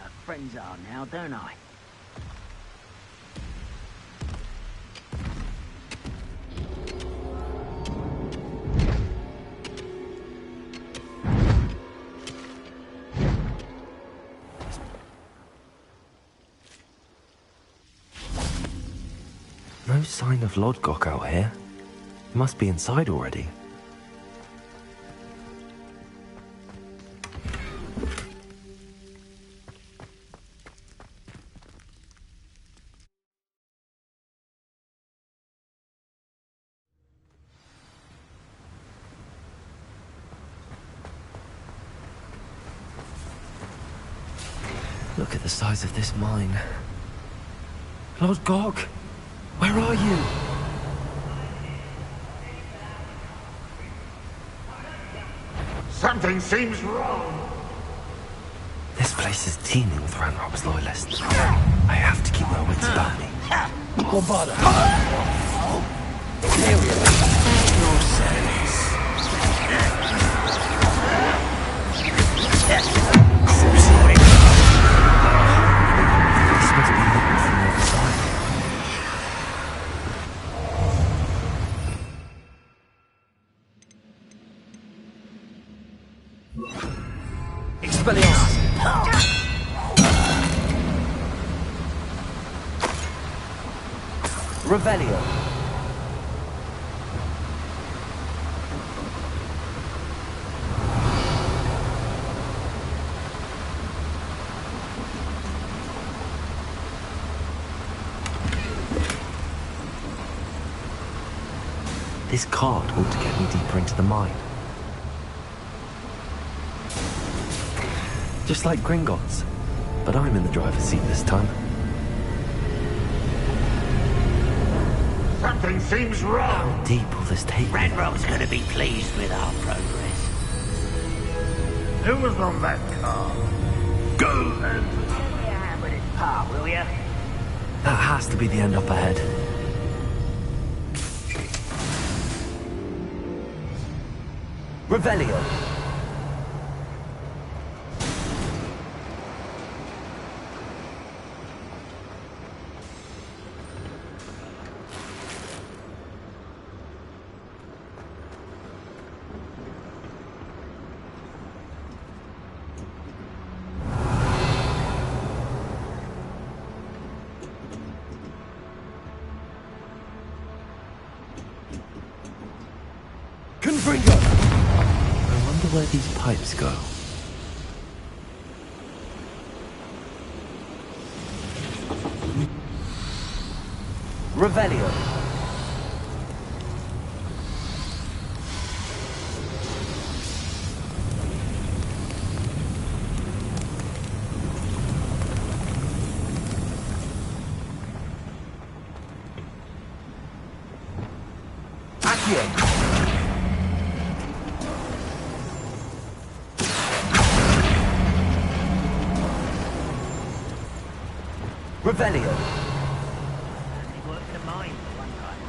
my friends are now, don't I? No sign of Lodgok out here. He must be inside already. Look at the size of this mine. Lodgok! Where are you? Something seems wrong. This place is teeming with Ranrock's loyalists. I have to keep my wits about me. Avada! No sense. This must be hidden from the other side. Expelliarmus! Revelio. This card ought to get me deeper into the mine. Just like Gringotts, but I'm in the driver's seat this time. Something seems wrong. How deep will this take me? Ranrock's gonna be pleased with our progress. Who was on that car? Go and... Give me a hand with his part, will ya? That has to be the end up ahead. Revelio. I wonder where these pipes go. Revelio. Accio. Revelio. He worked the mine for one time.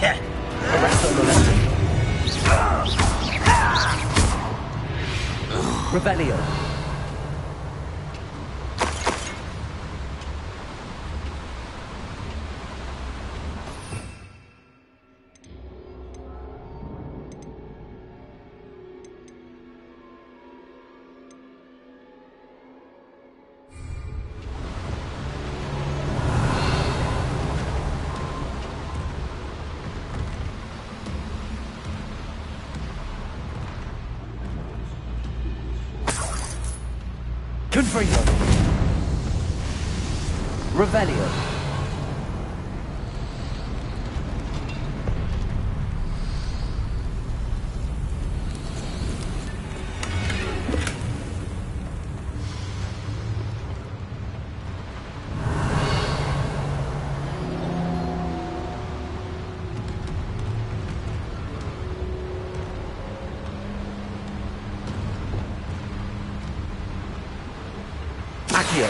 Arrest on the left. Revelio. Confringo. Revelio. Accio.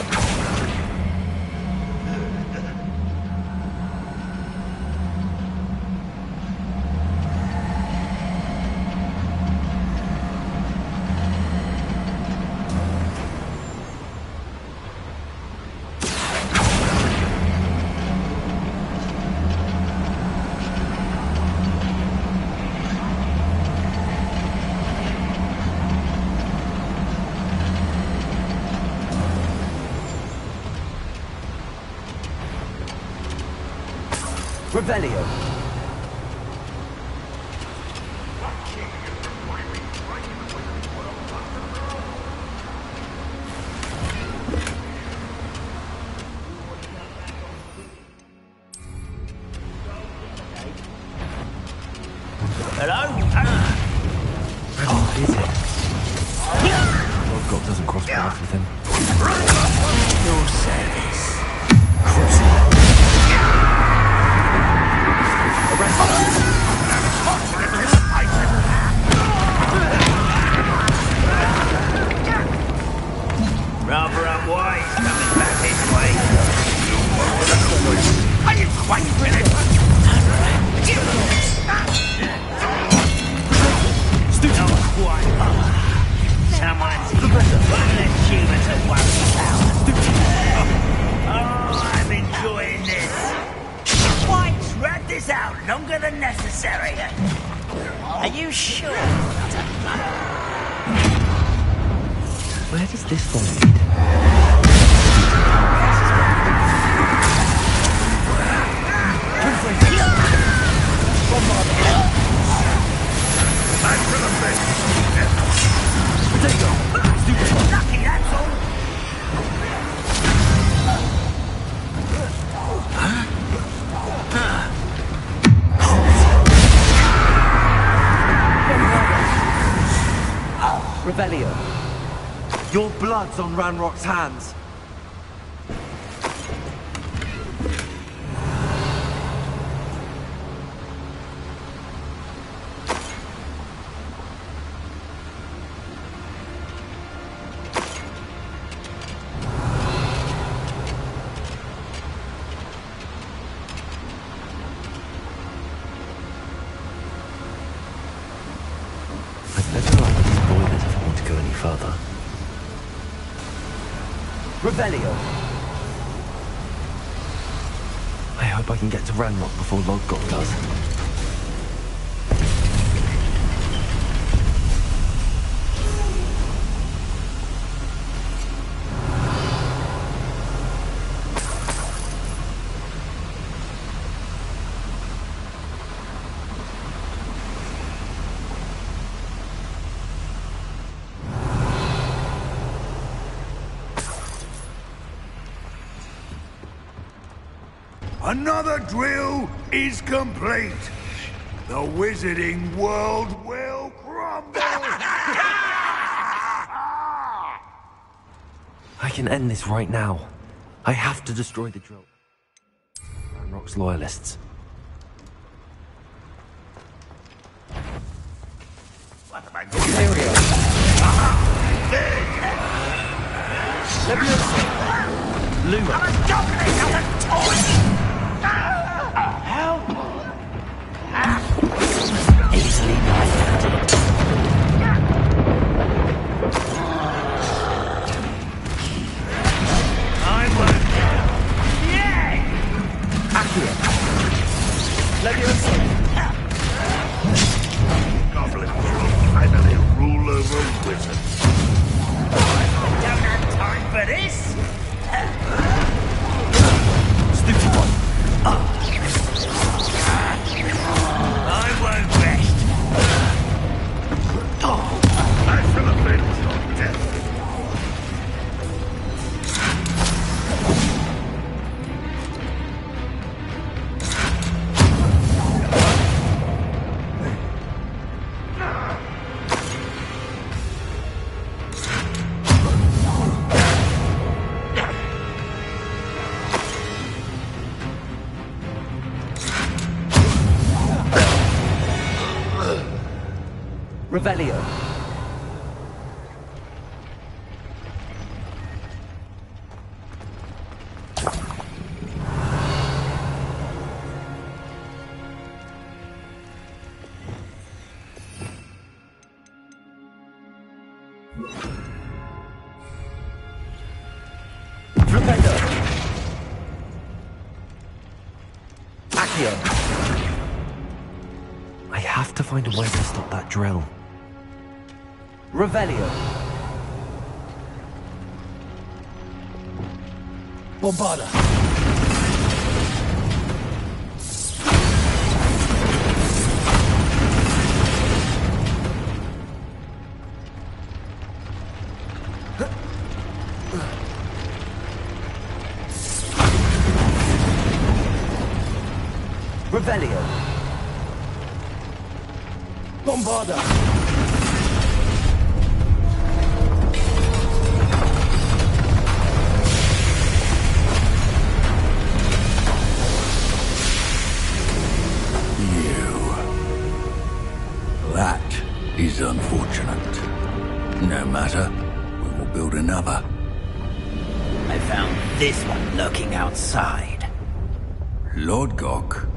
Revelio. Hello? What is it? Lodgok doesn't cross paths with him. No service. Rather unwise coming back this way. Are you quite with it? Not quite. Someone's putting a tuber to worry about. Oh, I'm enjoying this. Why drag this out longer than necessary? Are you sure? Where does this one lead? Back to the bed. Lucky, that's all. Revelio. Your blood's on Ranrock's hands. I'd better lock these boilers if I want to go any further. Revelio. I hope I can get to Ranrock before Lodgok does. Another drill is complete. The wizarding world will crumble. I can end this right now. I have to destroy the drill. Ranrock's loyalists. Luma. Goblins will finally rule over wizards. Don't have time for this. Snooty boy. I won't rest. I shall avenge your death. Revelio. Revelio. Accio. I have to find a way to stop that drill. Revelio. Bombada. Revelio. Bombada. That is unfortunate. No matter, we will build another. I found this one lurking outside. Lodgok.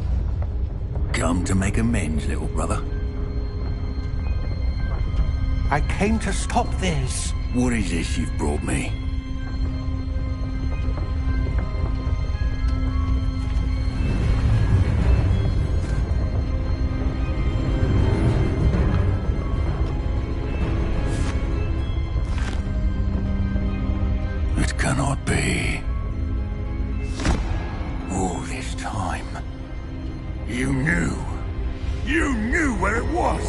Come to make amends, little brother. I came to stop this. What is this you've brought me? It cannot be. All this time, you knew. You knew where it was.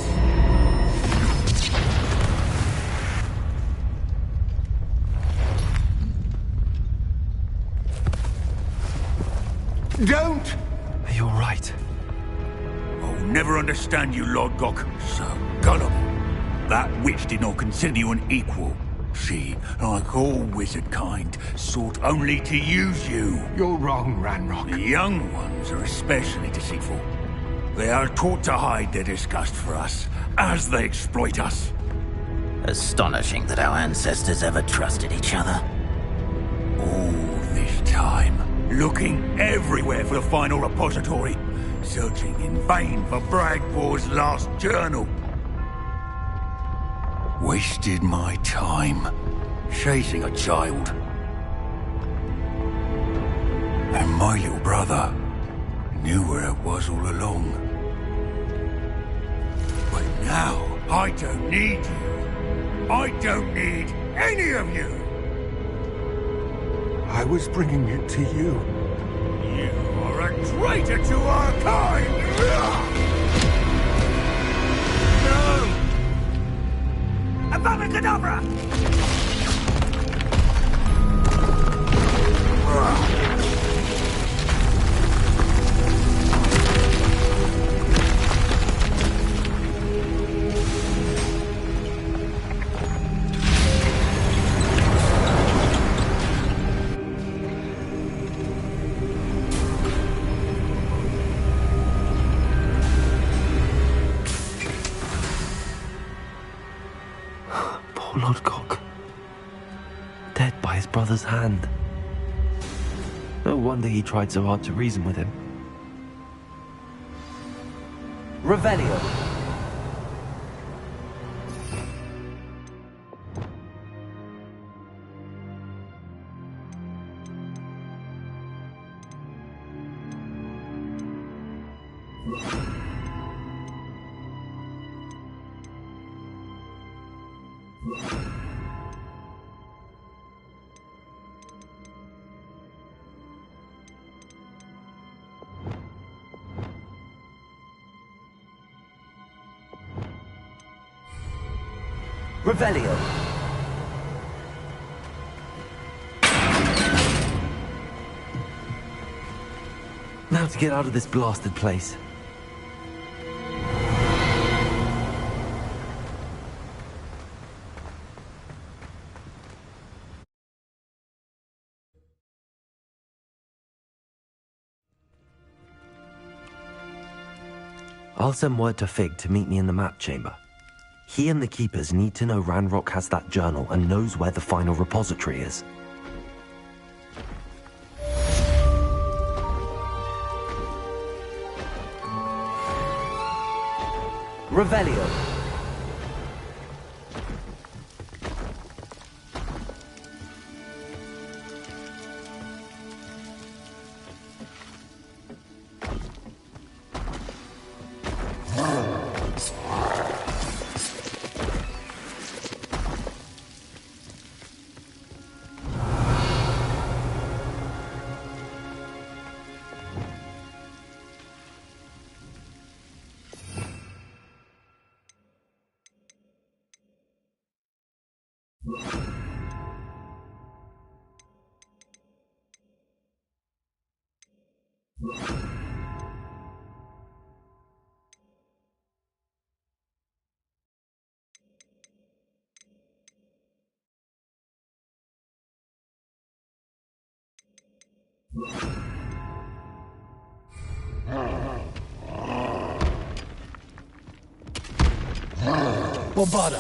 Don't! Are you alright? I'll never understand you, Lodgok. So gullible. That witch did not consider you an equal. She, like all wizard kind, sought only to use you. You're wrong, Ranrock. The young ones are especially deceitful. They are taught to hide their disgust for us, as they exploit us. Astonishing that our ancestors ever trusted each other. All this time, looking everywhere for the final repository, searching in vain for Bragbor's last journal. Wasted my time, chasing a child. And my little brother knew where it was all along. But now, I don't need you. I don't need any of you. I was bringing it to you. You are a traitor to our kind! No! Avada Kedavra! Poor Lodgok. Dead by his brother's hand. No wonder he tried so hard to reason with him. Revelio. Revelio. Now to get out of this blasted place. I'll send word to Fig to meet me in the map chamber. He and the Keepers need to know Ranrock has that journal and knows where the final repository is. Revelio. Avada.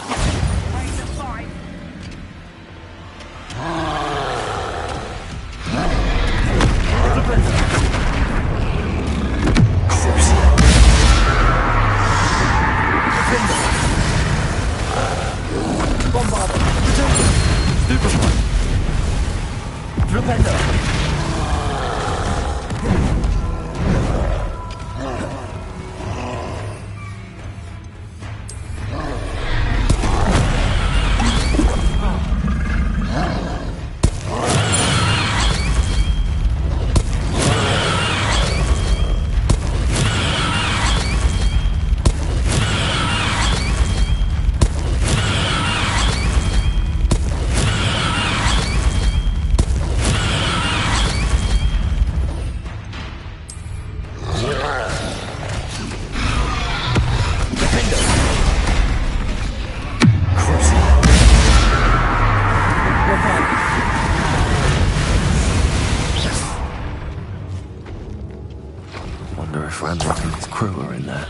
Ranrock and his crew are in there.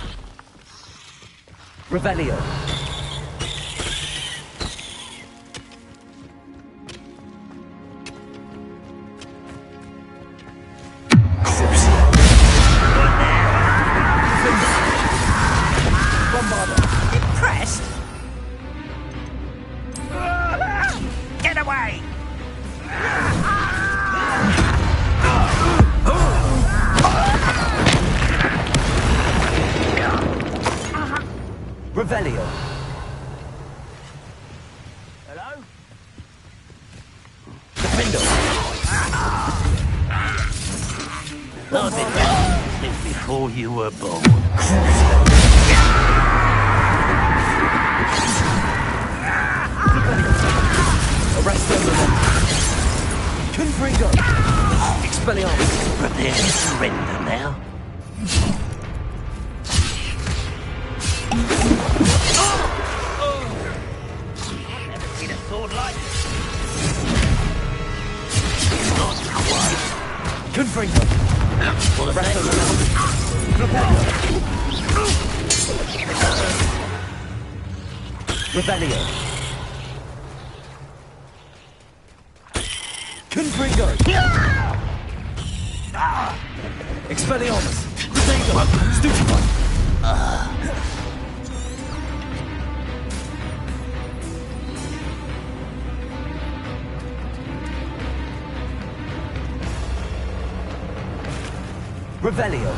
Revelio. Impressed? Get away! Revelio. Hello? Defendo. I've been ready since before you were born. Arrest them. Confringo. Expelliarmus. Prepare to surrender now. I've never seen a sword like this. Not quite. Confringo. Arrest them. Prepare. Revelio. Confringo. Expelliarmus. Crusader. Stupefy. Revelio.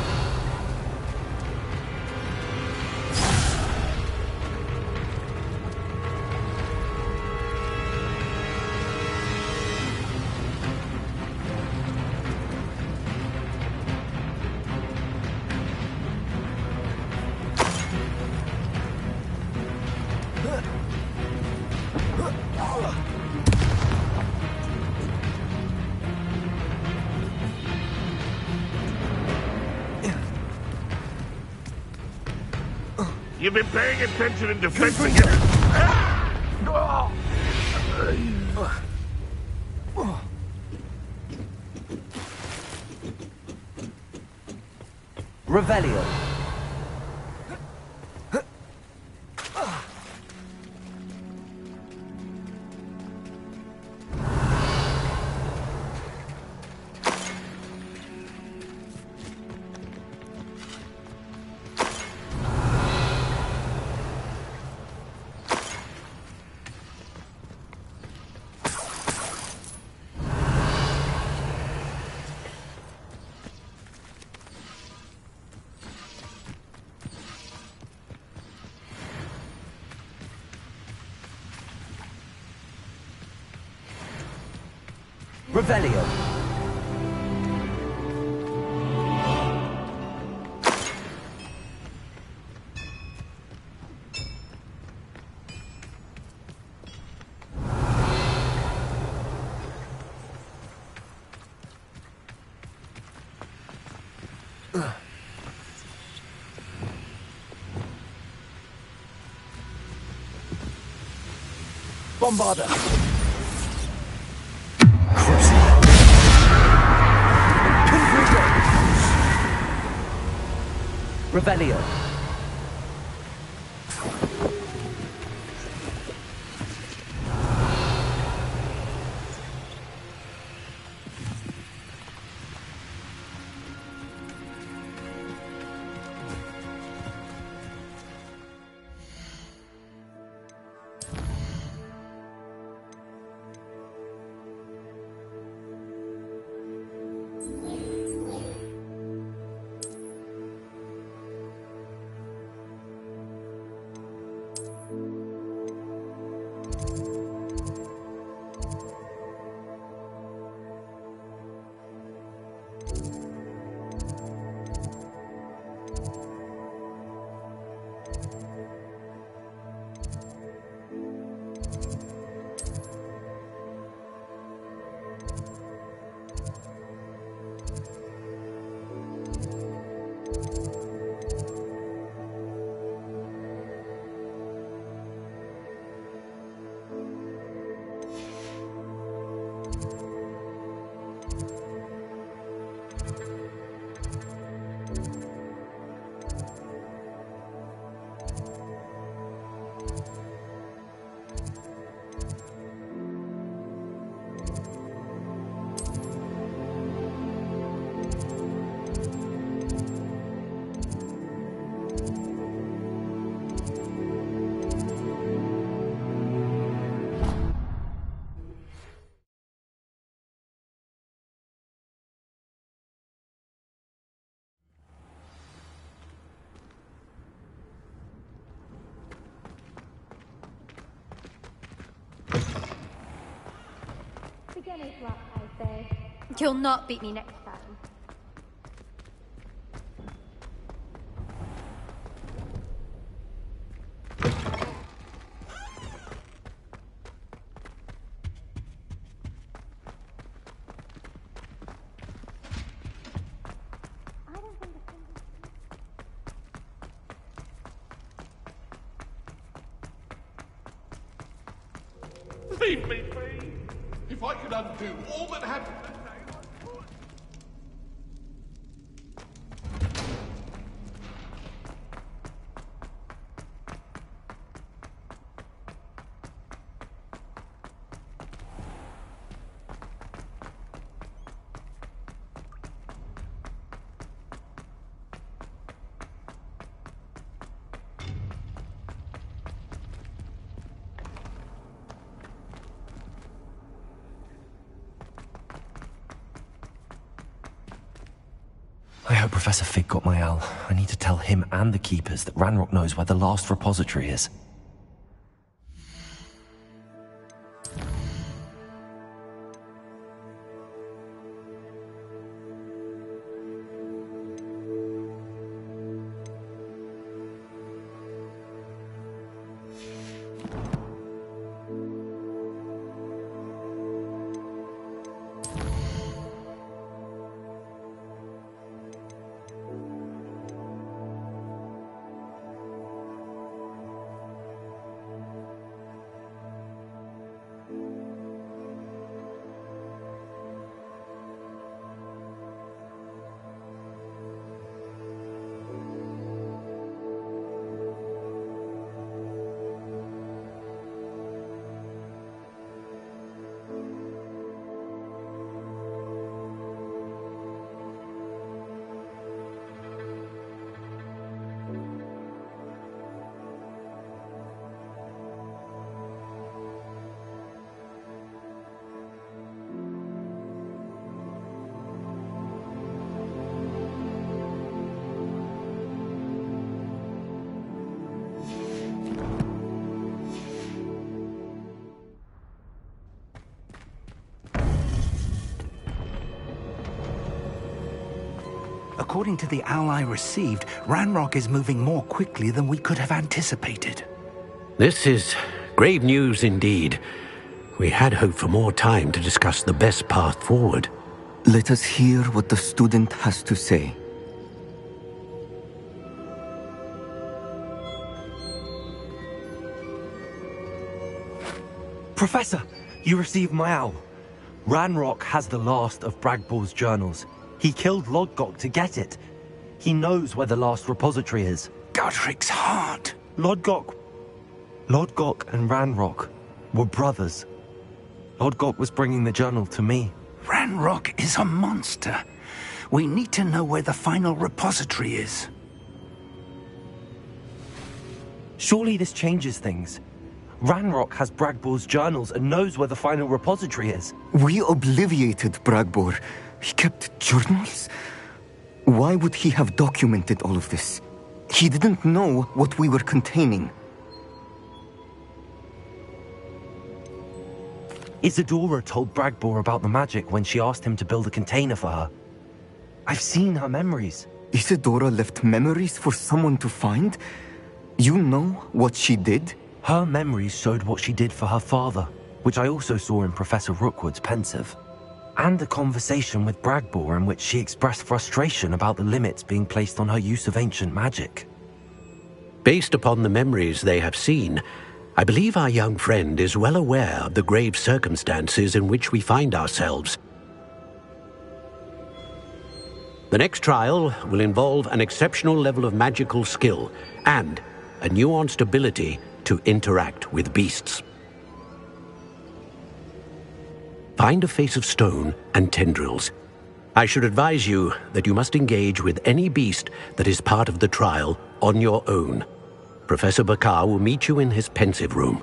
You've been paying attention in defense against... Revelio. Revelio. Bombarda. Revelio. Beginner's luck, I say. You'll not beat me next time. Leave me be! If I could undo all that happened that day, I would. I hope Professor Fig got my owl. I need to tell him and the Keepers that Ranrock knows where the last repository is. according to the owl I received, Ranrock is moving more quickly than we could have anticipated. This is grave news indeed. We had hoped for more time to discuss the best path forward. Let us hear what the student has to say. Professor, you received my owl. Ranrock has the last of Bragbor's journals. He killed Lodgok to get it. He knows where the last repository is. Godric's heart. Lodgok and Ranrock were brothers. Lodgok was bringing the journal to me. Ranrock is a monster. We need to know where the final repository is. Surely this changes things. Ranrock has Bragbor's journals and knows where the final repository is. We obliviated Bragbor. He kept journals? Why would he have documented all of this? He didn't know what we were containing. Isadora told Bragbor about the magic when she asked him to build a container for her. I've seen her memories. Isadora left memories for someone to find? You know what she did? Her memories showed what she did for her father, which I also saw in Professor Rookwood's pensive. And a conversation with Bragbor in which she expressed frustration about the limits being placed on her use of ancient magic. Based upon the memories they have seen, I believe our young friend is well aware of the grave circumstances in which we find ourselves. The next trial will involve an exceptional level of magical skill and a nuanced ability to interact with beasts. Find a face of stone and tendrils. I should advise you that you must engage with any beast that is part of the trial on your own. Professor Bakar will meet you in his pensive room.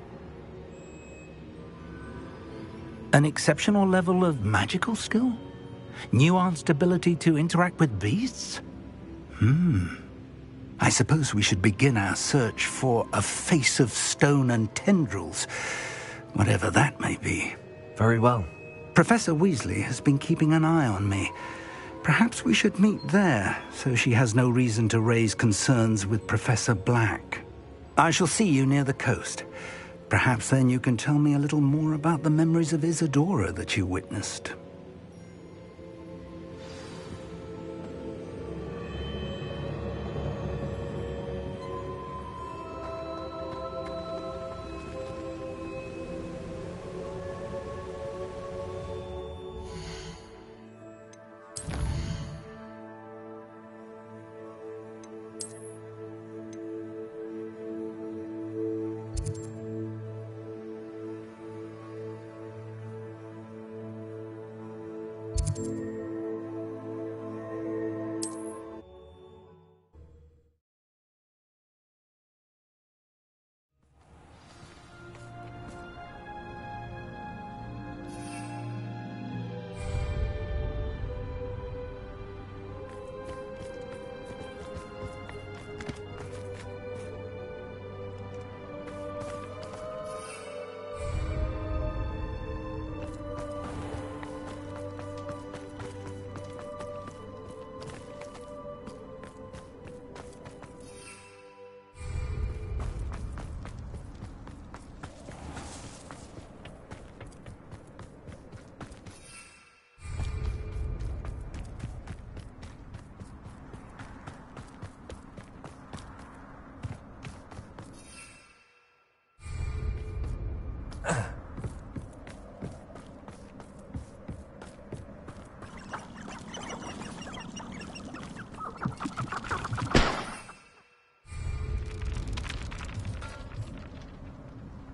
An exceptional level of magical skill? Nuanced ability to interact with beasts? I suppose we should begin our search for a face of stone and tendrils, whatever that may be. Very well. Professor Weasley has been keeping an eye on me. Perhaps we should meet there, so she has no reason to raise concerns with Professor Black. I shall see you near the coast. Perhaps then you can tell me a little more about the memories of Isadora that you witnessed.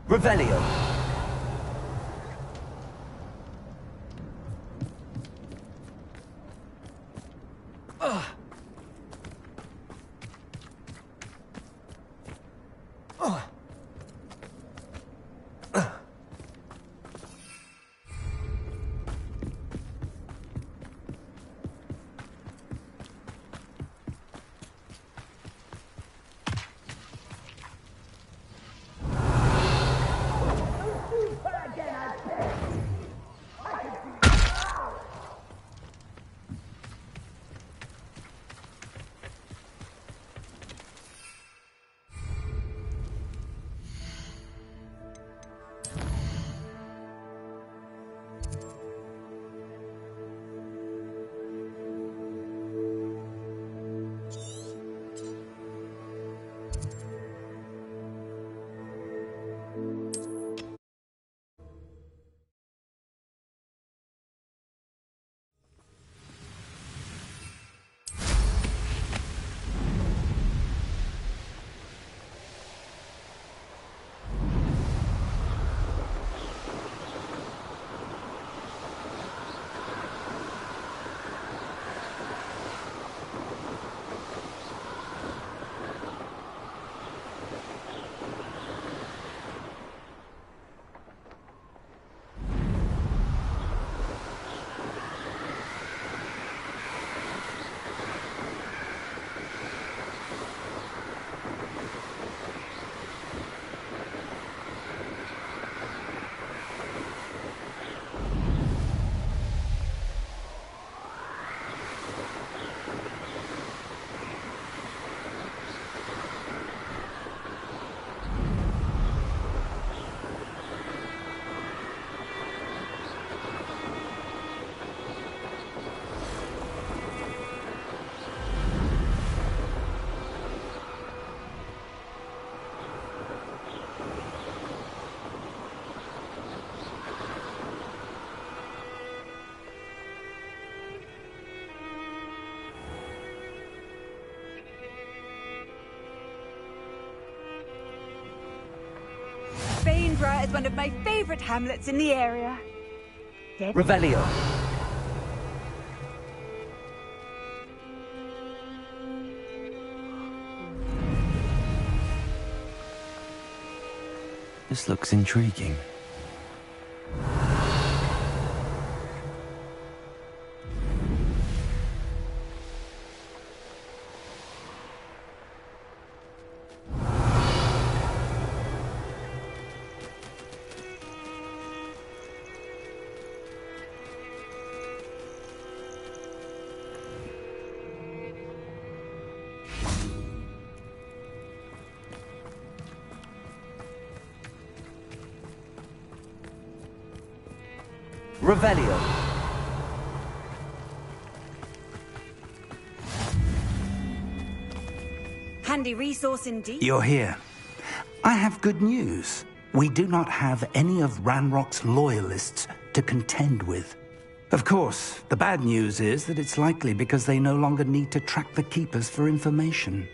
Revelio. Bainborough is one of my favourite hamlets in the area. Revelio. This looks intriguing. Revelio. Handy resource indeed. You're here. I have good news. We do not have any of Ranrock's loyalists to contend with. Of course, the bad news is that it's likely because they no longer need to track the Keepers for information.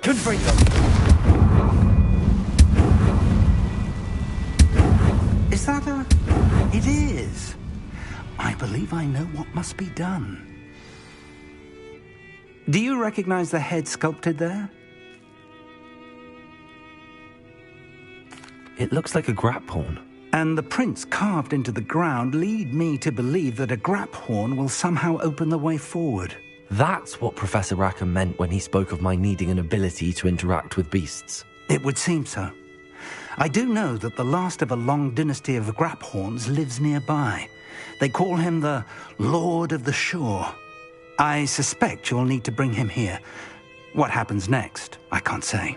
Confringo. Is that a... It is. I believe I know what must be done. Do you recognize the head sculpted there? It looks like a Graphorn. And the prints carved into the ground lead me to believe that a Graphorn will somehow open the way forward. That's what Professor Rackham meant when he spoke of my needing an ability to interact with beasts. It would seem so. I do know that the last of a long dynasty of Graphorns lives nearby. They call him the Lord of the Shore. I suspect you'll need to bring him here. What happens next, I can't say.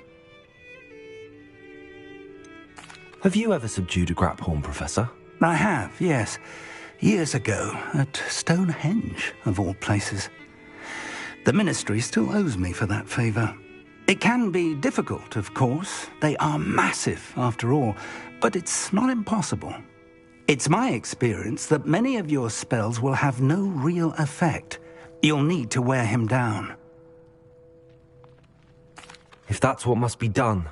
Have you ever subdued a Graphorn, Professor? I have, yes. Years ago, at Stonehenge, of all places. The Ministry still owes me for that favor. It can be difficult, of course. They are massive, after all, but it's not impossible. It's my experience that many of your spells will have no real effect. You'll need to wear him down. If that's what must be done,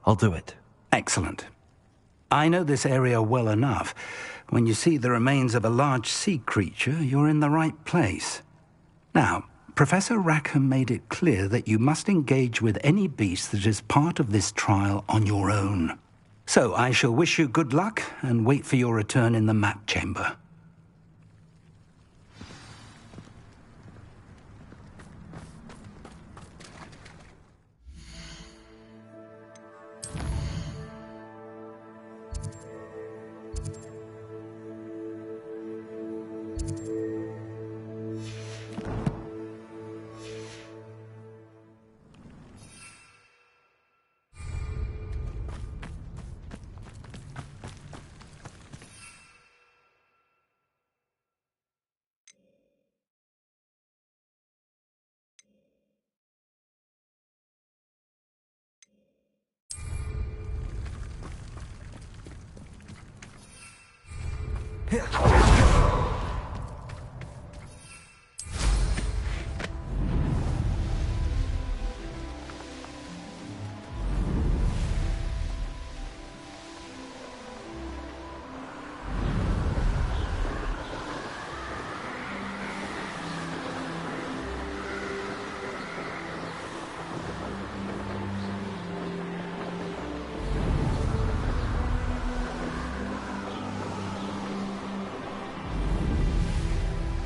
I'll do it. Excellent. I know this area well enough. When you see the remains of a large sea creature, you're in the right place. Now, Professor Rackham made it clear that you must engage with any beast that is part of this trial on your own. So I shall wish you good luck and wait for your return in the map chamber.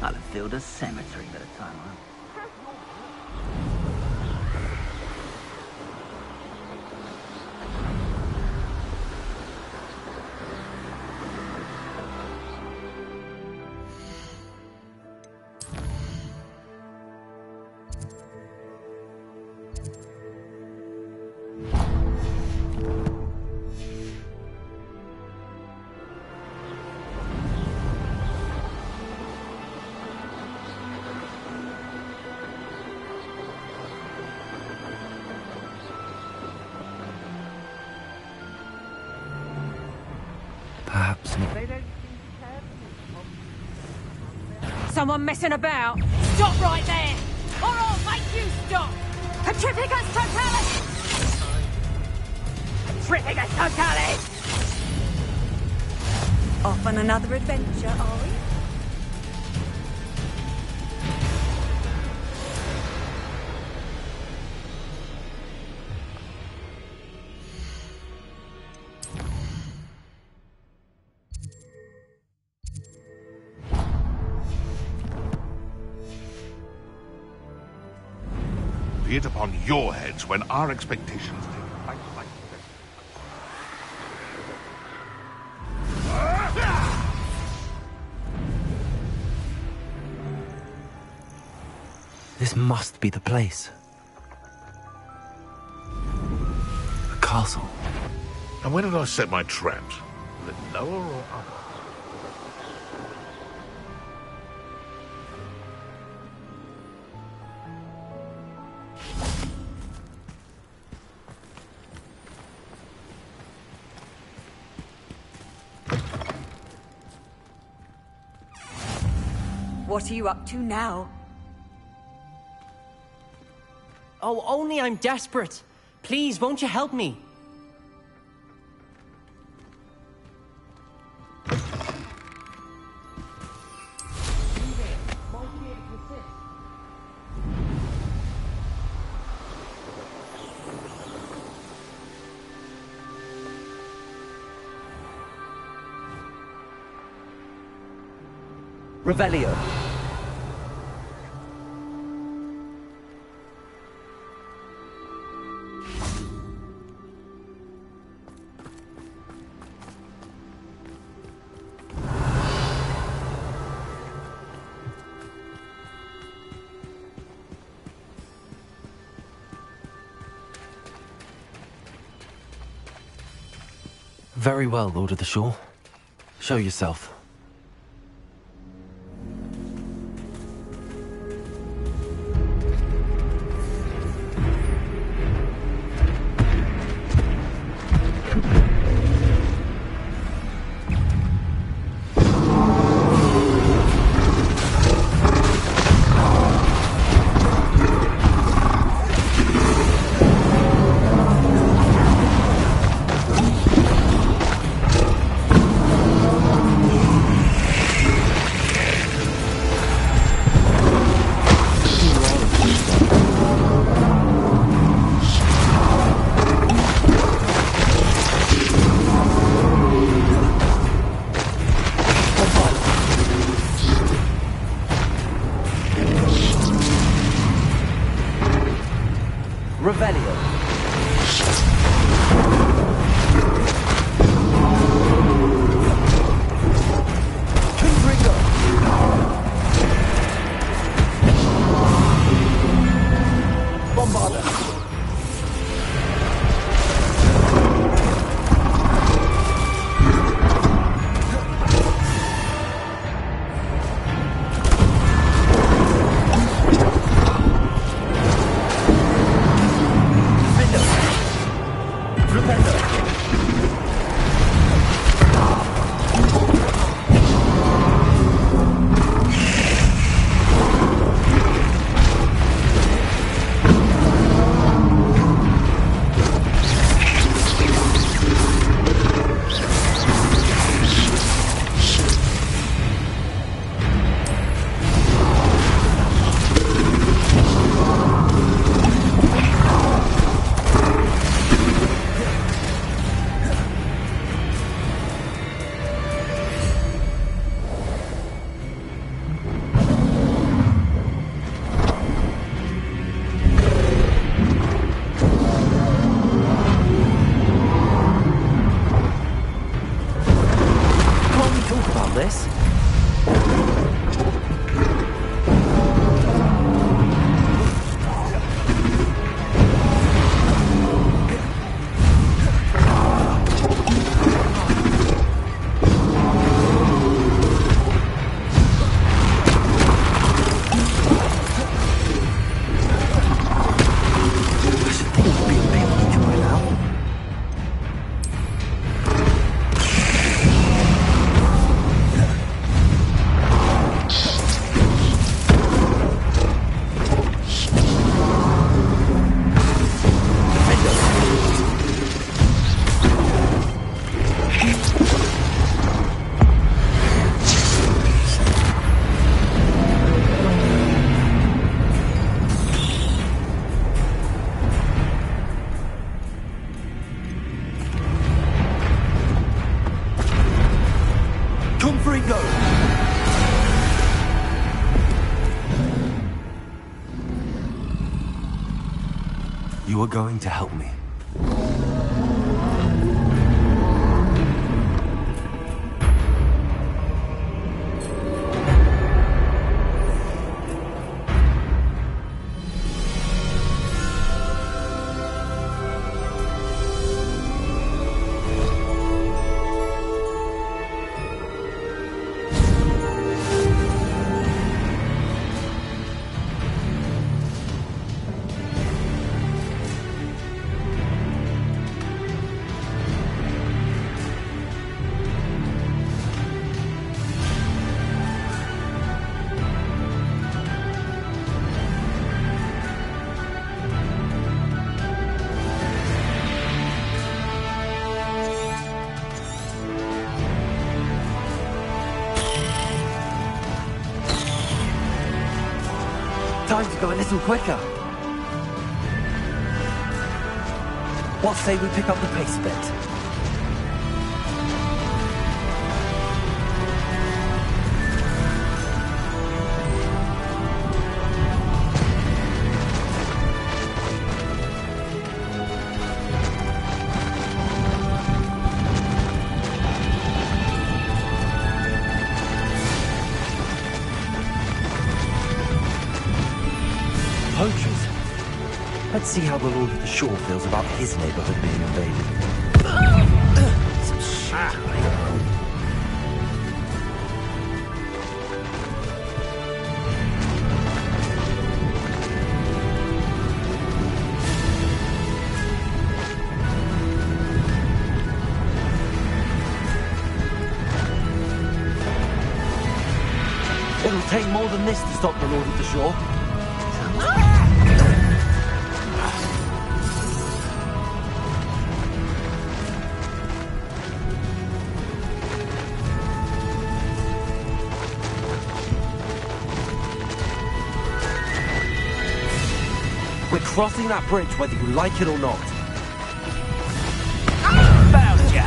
I'll have filled a cemetery by the time I... Someone messing about? Stop right there! Or I'll make you stop! Petrificus totalis! Petrificus totalis! Off on another adventure, are we? Be it upon your heads when our expectations take flight like this. This must be the place. The castle. And where did I set my traps? Was it lower or upper? What are you up to now? Oh, only I'm desperate. Please, won't you help me? Revelio. Very well, Lord of the Shore. Show yourself. You are going to help me. Time to go a little quicker. What say we pick up the pace a bit? Poachers. Let's see how the Lord of the Shore feels about his neighborhood being invaded. Some shit. It'll take more than this to stop the Lord of the Shore. We're crossing that bridge whether you like it or not. Found ya!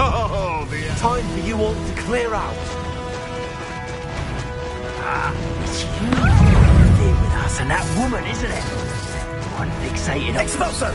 Oh, the Time for you all to clear out. It's you here with us and that woman, isn't it? One fixated on... Expulso!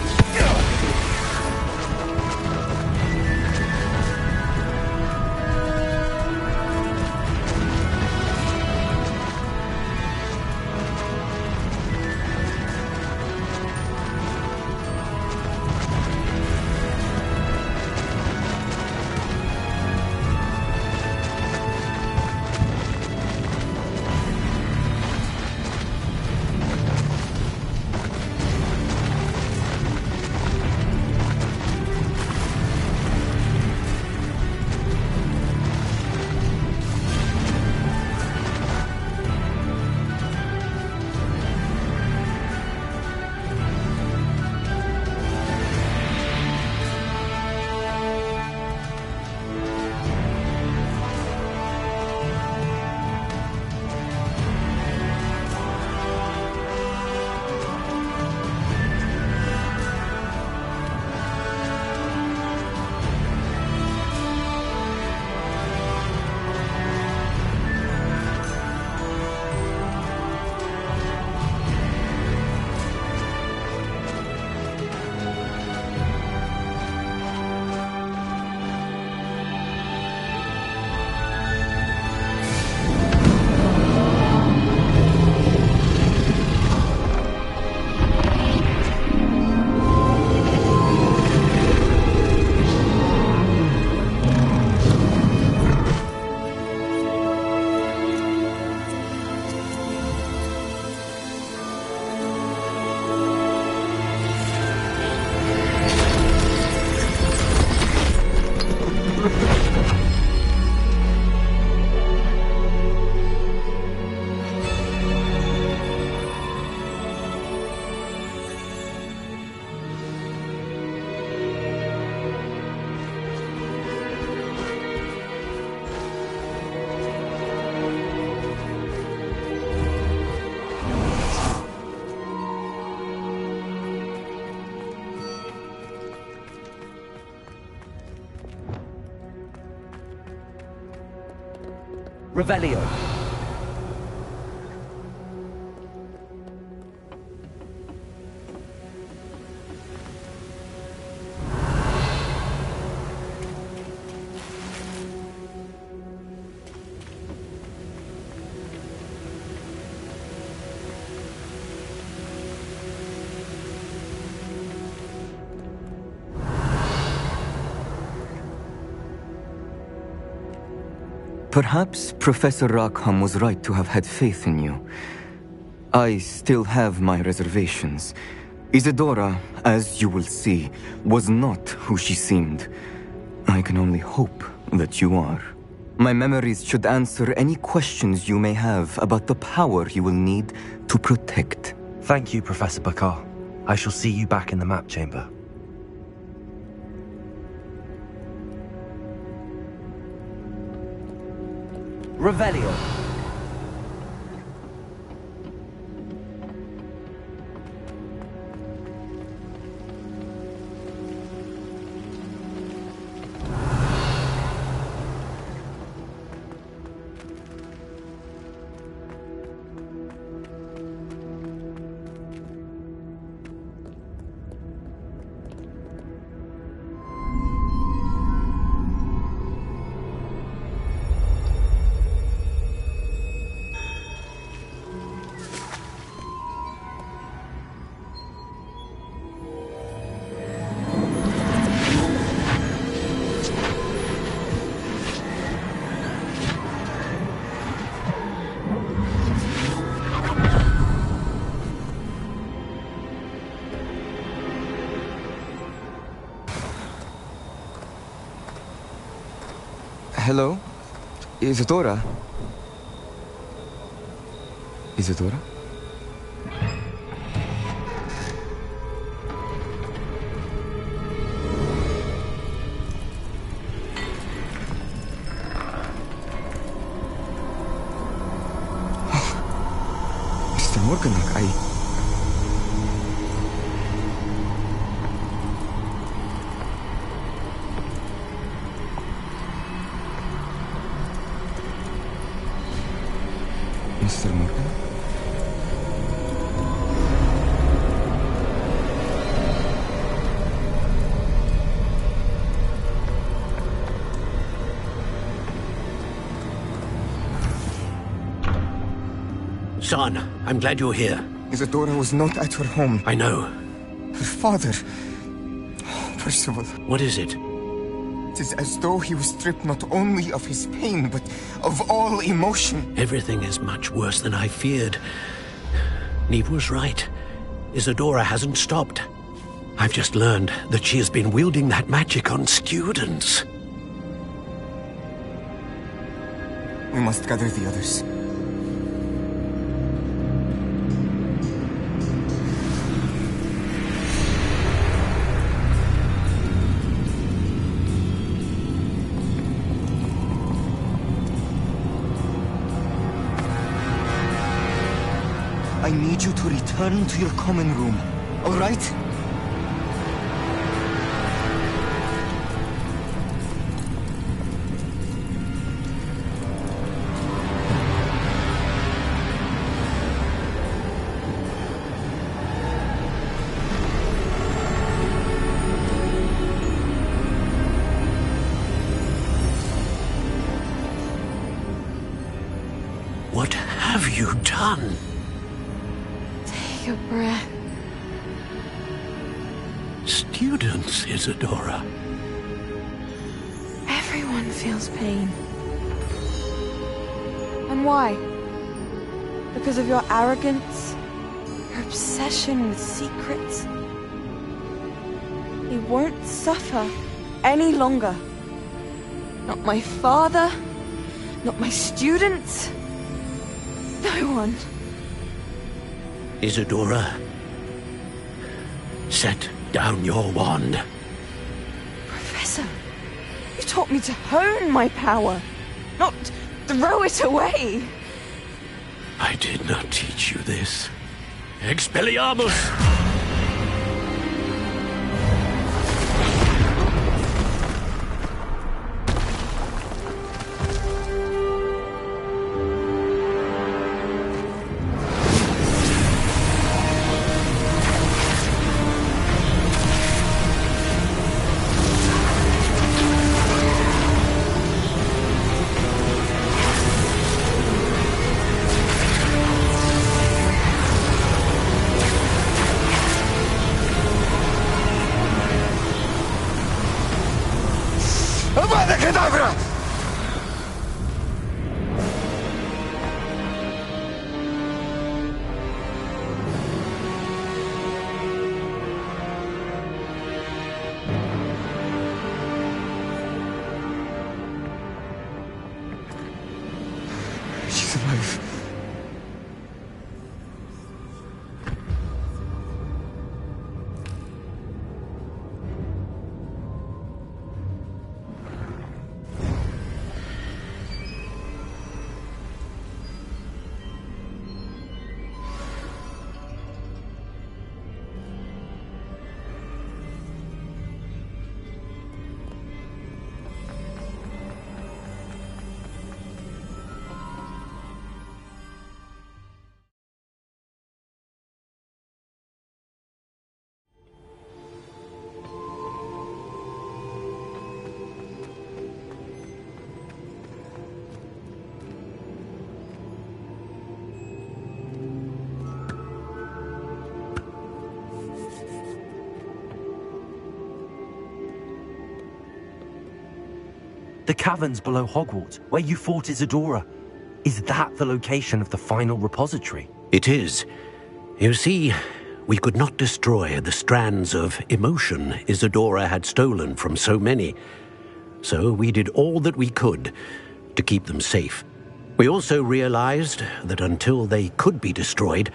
Revelio. Perhaps Professor Rackham was right to have had faith in you. I still have my reservations. Isadora, as you will see, was not who she seemed. I can only hope that you are. My memories should answer any questions you may have about the power you will need to protect. Thank you, Professor Bakar. I shall see you back in the map chamber. Revelio. Hello? Isadora? Isadora? Mr. Morganach, Mr. Morgan? Son, I'm glad you're here. Isadora was not at her home. I know. Her father... Percival. What is it? It is as though he was stripped not only of his pain, but of all emotion. Everything is much worse than I feared. Neve was right. Isadora hasn't stopped. I've just learned that she has been wielding that magic on students. We must gather the others. I need you to return to your common room, all right? What have you done? Take a breath. Students, Isadora. Everyone feels pain. And why? Because of your arrogance? Your obsession with secrets? He won't suffer any longer. Not my father, not my students, no one. Isadora, set down your wand. Professor, you taught me to hone my power, not throw it away. I did not teach you this. Expelliarmus! Avada Kedavra! She's alive. The caverns below Hogwarts, where you fought Isadora. Is that the location of the final repository? It is. You see, we could not destroy the strands of emotion Isadora had stolen from so many. So we did all that we could to keep them safe. We also realized that until they could be destroyed,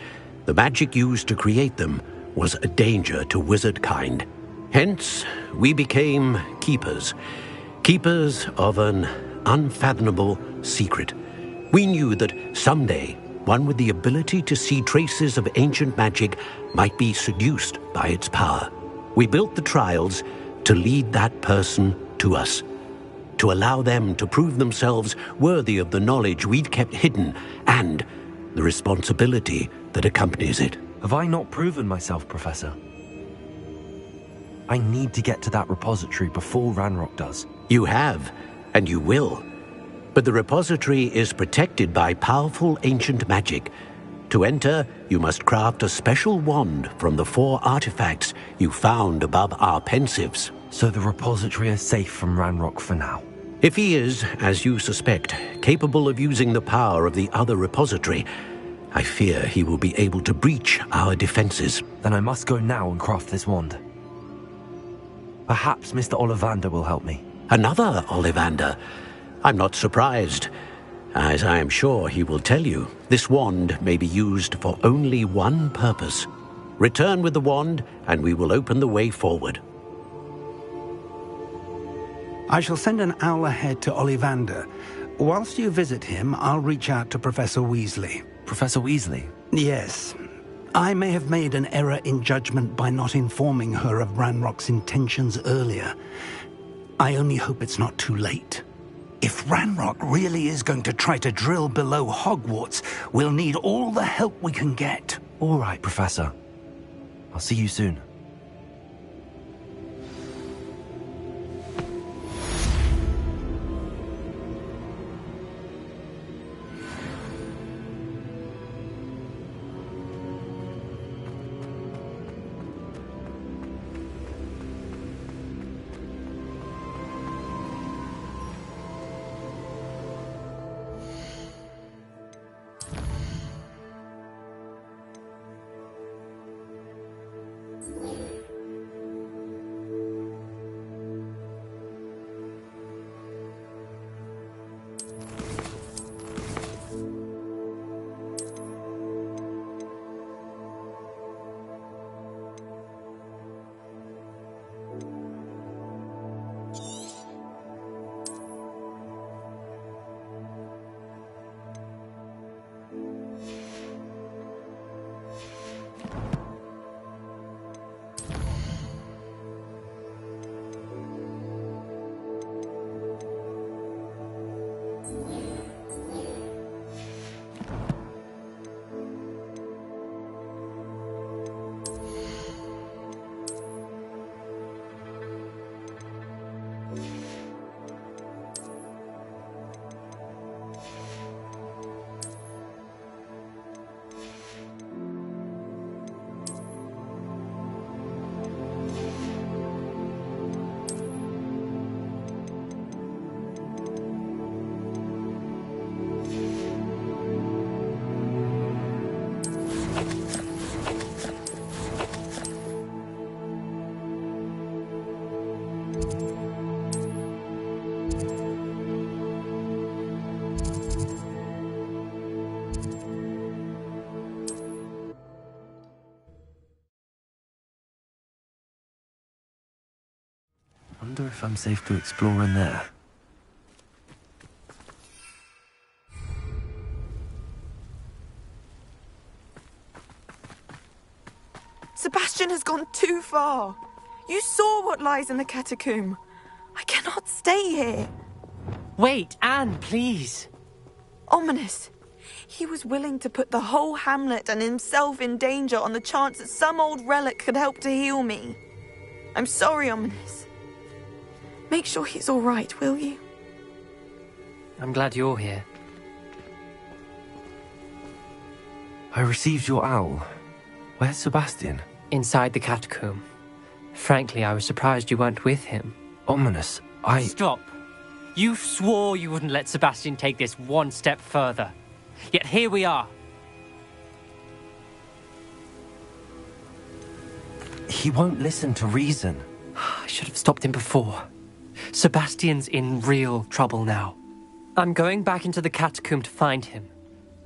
the magic used to create them was a danger to wizard kind. Hence, we became keepers. Keepers of an unfathomable secret. We knew that someday, one with the ability to see traces of ancient magic might be seduced by its power. We built the trials to lead that person to us, to allow them to prove themselves worthy of the knowledge we'd kept hidden and the responsibility that accompanies it. Have I not proven myself, Professor? I need to get to that repository before Ranrock does. You have, and you will. But the repository is protected by powerful ancient magic. To enter, you must craft a special wand from the 4 artifacts you found above our pensives. So the repository is safe from Ranrock for now? If he is, as you suspect, capable of using the power of the other repository, I fear he will be able to breach our defenses. Then I must go now and craft this wand. Perhaps Mr. Ollivander will help me. Another Ollivander? I'm not surprised. As I am sure he will tell you, this wand may be used for only one purpose. Return with the wand, and we will open the way forward. I shall send an owl ahead to Ollivander. Whilst you visit him, I'll reach out to Professor Weasley. Professor Weasley? Yes. I may have made an error in judgment by not informing her of Ranrock's intentions earlier. I only hope it's not too late. If Ranrock really is going to try to drill below Hogwarts, we'll need all the help we can get. All right, Professor. I'll see you soon. Wonder if I'm safe to explore in there. Sebastian has gone too far. You saw what lies in the catacomb. I cannot stay here. Wait, Anne, please. Ominous. He was willing to put the whole hamlet and himself in danger on the chance that some old relic could help to heal me. I'm sorry, Ominous. Make sure he's all right, will you? I'm glad you're here. I received your owl. Where's Sebastian? Inside the catacomb. Frankly, I was surprised you weren't with him. Ominous, Stop. You swore you wouldn't let Sebastian take this one step further. Yet here we are. He won't listen to reason. I should have stopped him before. Sebastian's in real trouble now. I'm going back into the catacomb to find him.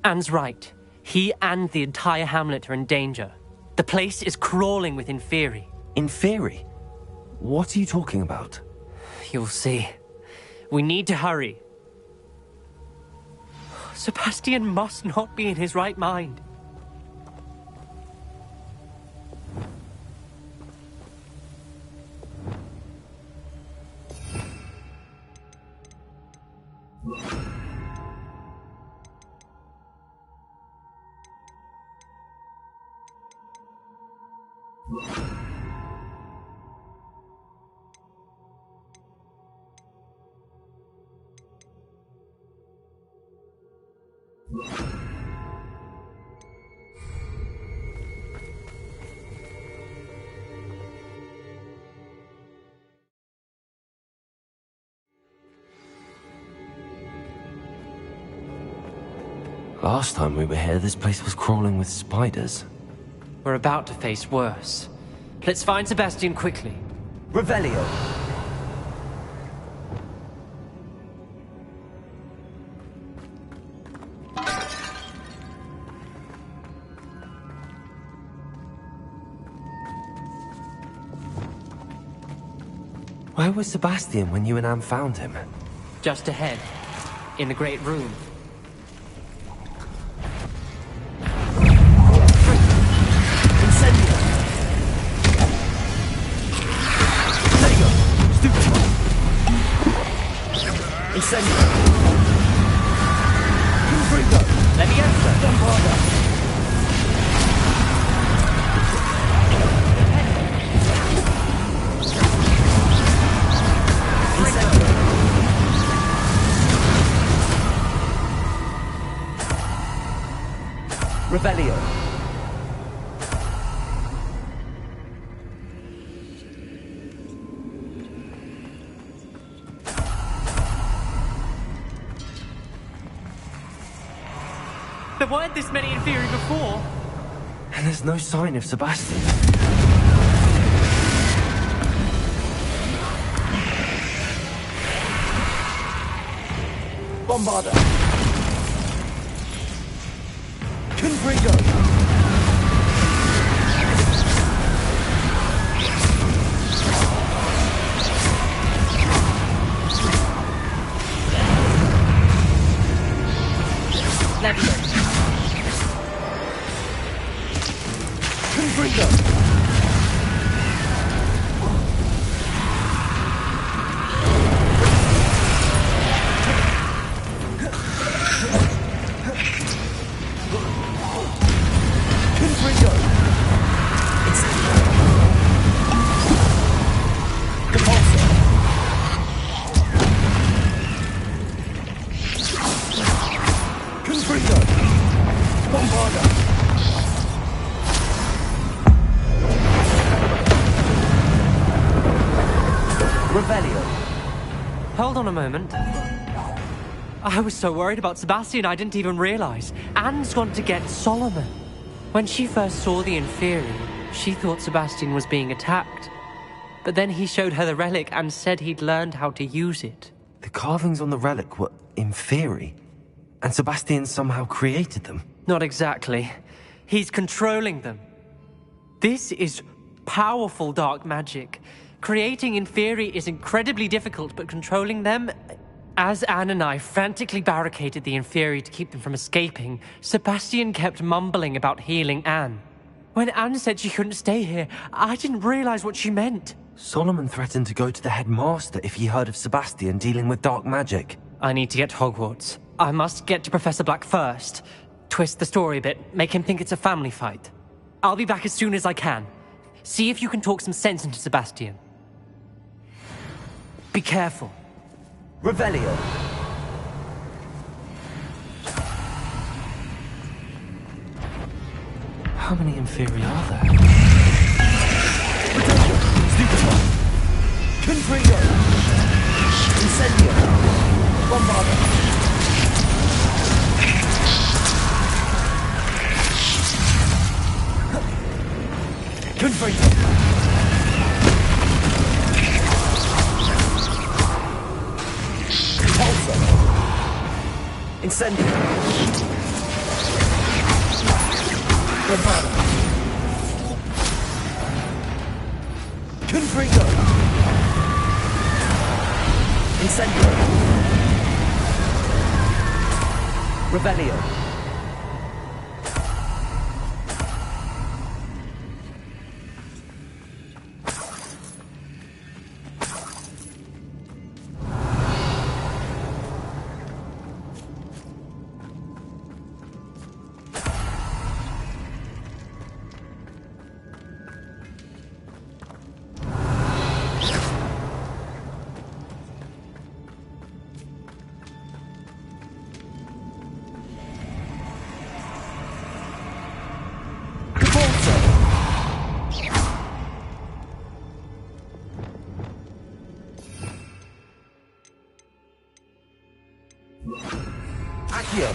Anne's right. He and the entire hamlet are in danger. The place is crawling with Inferi. Inferi? What are you talking about? You'll see. We need to hurry. Sebastian must not be in his right mind. Last time we were here, this place was crawling with spiders. We're about to face worse. Let's find Sebastian quickly. Revelio. Where was Sebastian when you and Anne found him? Just ahead, in the Great Room. Let me answer. Revelio. There weren't this many Inferi before. And there's no sign of Sebastian. Bombarda. Confringo. Hold on a moment. I was so worried about Sebastian I didn't even realize. Anne's gone to get Solomon. When she first saw the Inferi, she thought Sebastian was being attacked. But then he showed her the relic and said he'd learned how to use it. The carvings on the relic were inferi, and Sebastian somehow created them. Not exactly. He's controlling them. This is powerful dark magic. Creating inferi is incredibly difficult, but controlling them... As Anne and I frantically barricaded the inferi to keep them from escaping, Sebastian kept mumbling about healing Anne. When Anne said she couldn't stay here, I didn't realize what she meant. Solomon threatened to go to the headmaster if he heard of Sebastian dealing with dark magic. I need to get to Hogwarts. I must get to Professor Black first. Twist the story a bit, make him think it's a family fight. I'll be back as soon as I can. See if you can talk some sense into Sebastian. Be careful. Revelio. How many inferi are there? Stupefy. Confringo. Incendio. Bombarda. Confringo. Pulsar. Incendio. Bombarda. Confringo. Incendio. Revelio. Accio.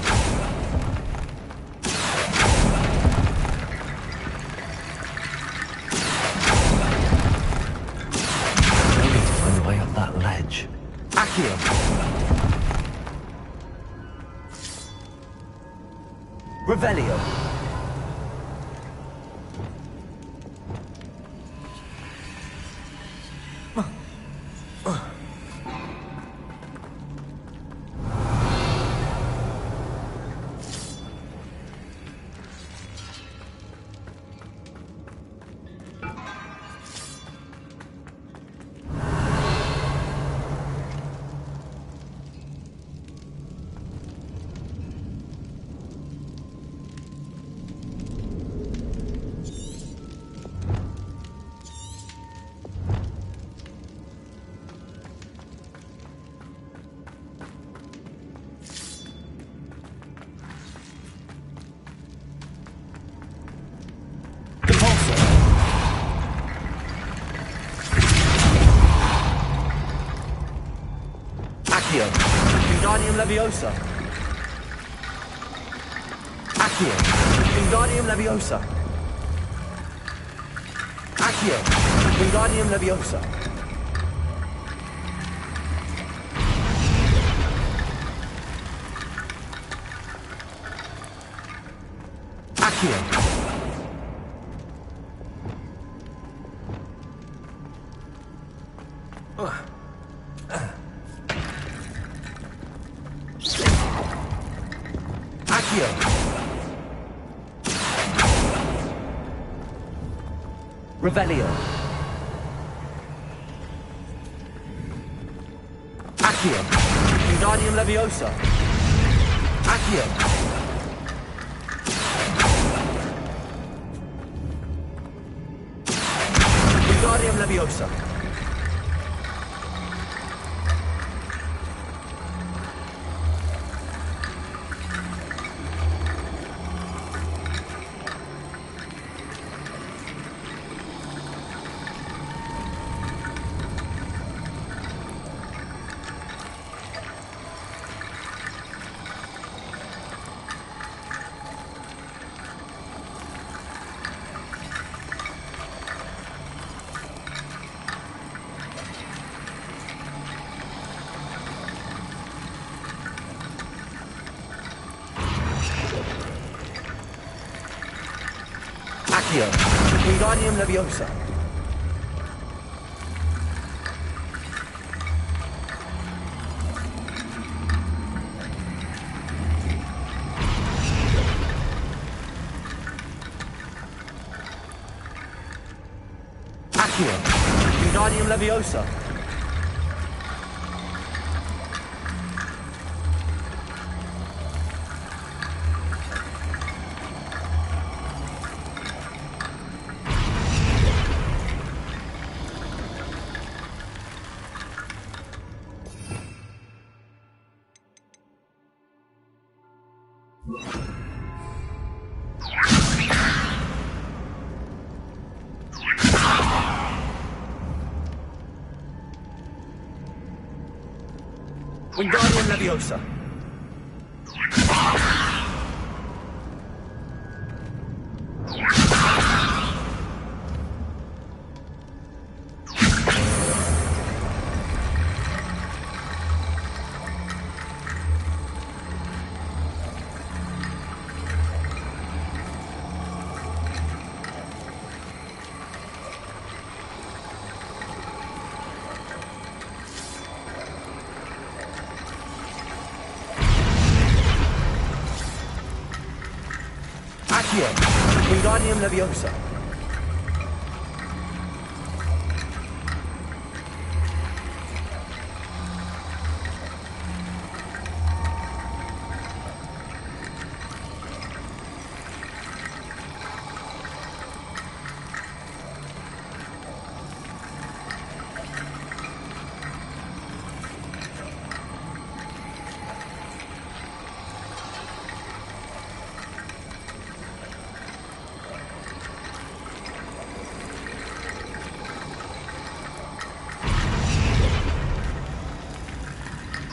I need to find a way up that ledge. Accio. Revelio. Accio. Wingardium Leviosa. Accio. Wingardium Leviosa. Accio. Wingardium Leviosa. Accio. Accio. Revelio. Accio. Wingardium Leviosa. Accio. Wingardium Leviosa. Accio. Wingardium Leviosa. Accio. Wingardium Leviosa. Wingardium Leviosa. Accio. Wingardium Leviosa.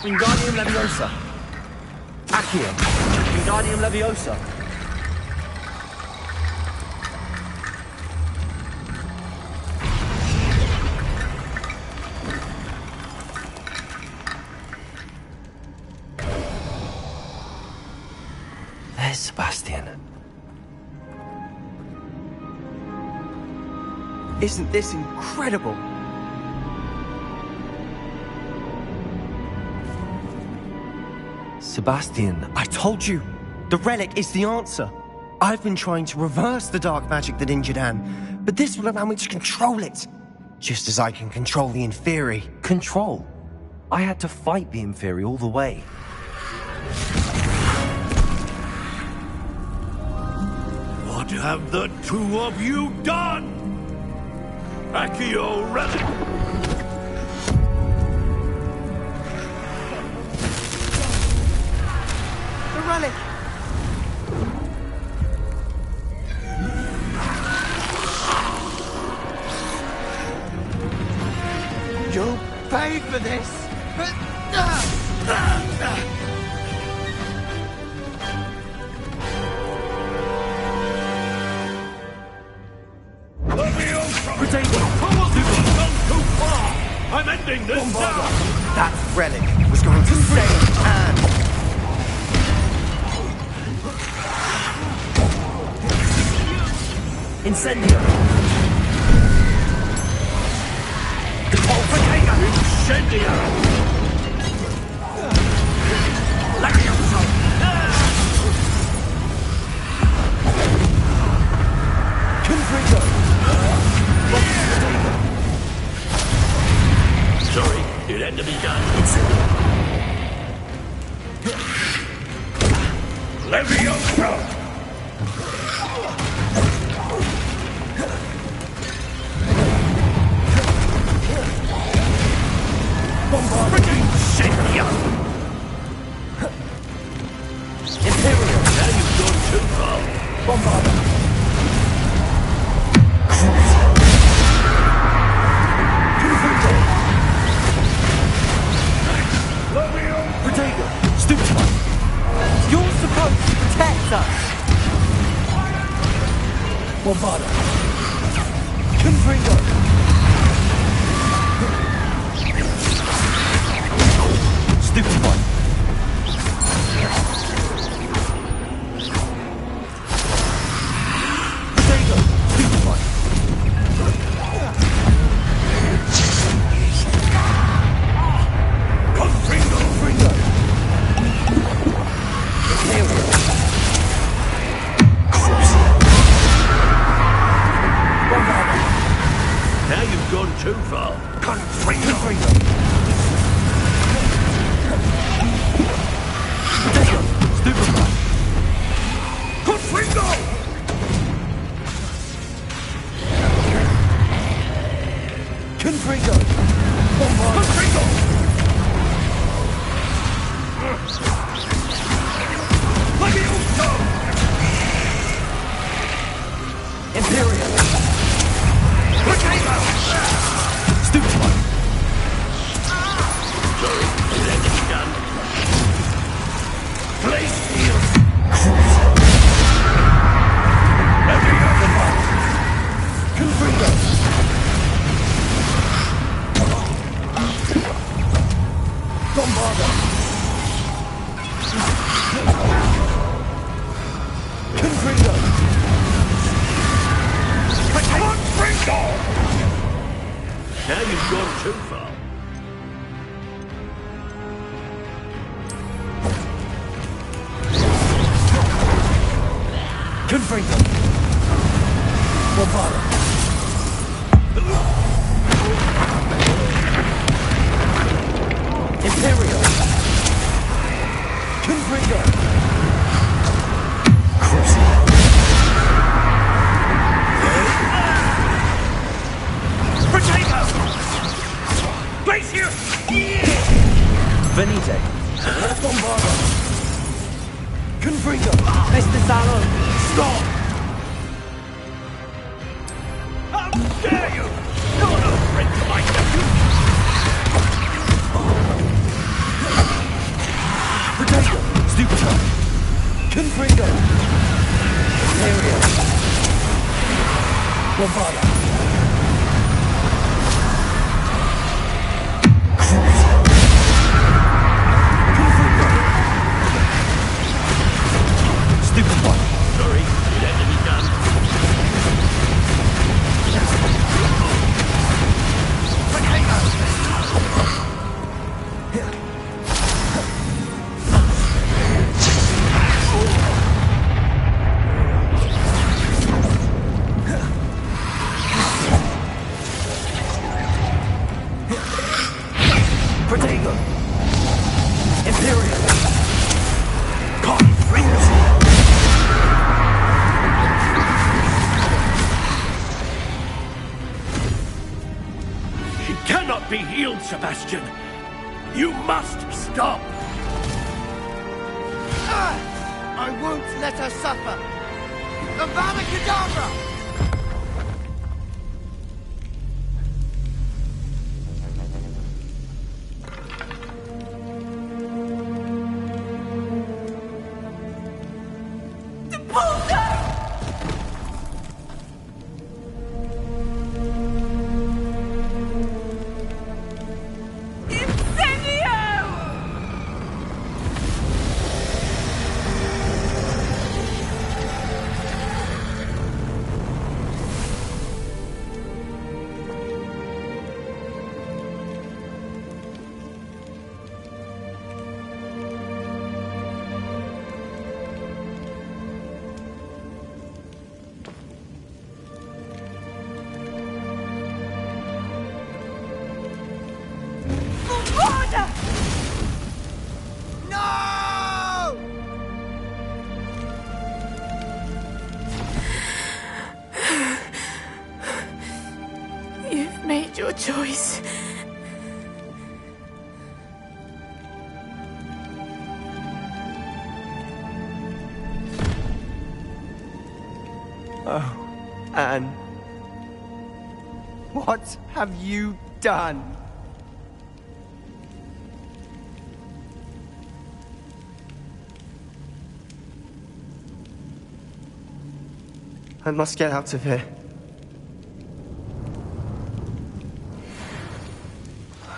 Wingardium Leviosa. Accio. Wingardium Leviosa. There's Sebastian. Isn't this incredible? Sebastian, I told you, the relic is the answer. I've been trying to reverse the dark magic that injured Anne, but this will allow me to control it. Just as I can control the Inferi. Control? I had to fight the Inferi all the way. What have the two of you done? Accio Relic! The relic! You'll pay for this, but... I'm ending this now! That relic was going to save Anne. Incendio! Incendio! Confringo! Sorry, it had to be done. Leviosa! Imperial! Now you've gone too far. Bombarda! Protego! Stupid! You're supposed to protect us! Bombarda! Confringo! Stupid one! Protego! Bombarda! Confringo! Confringo! Now you've gone too far. Confringo! Bombarda! Imperial! Confringo! Crucible! Potato! Glacier! Venite. Bombarda! Confringo! Mr. Salon! Stop! How dare you! You're no friend to my nephew! Potato! Stupido! Confringo! Imperial! Bombarda! Stupid one! Sorry, it had to be done. Potato! Imperial! She cannot be healed, Sebastian. You must stop. I won't let her suffer! Avada Kedavra! You've made your choice. Oh, Anne. What have you done? I must get out of here.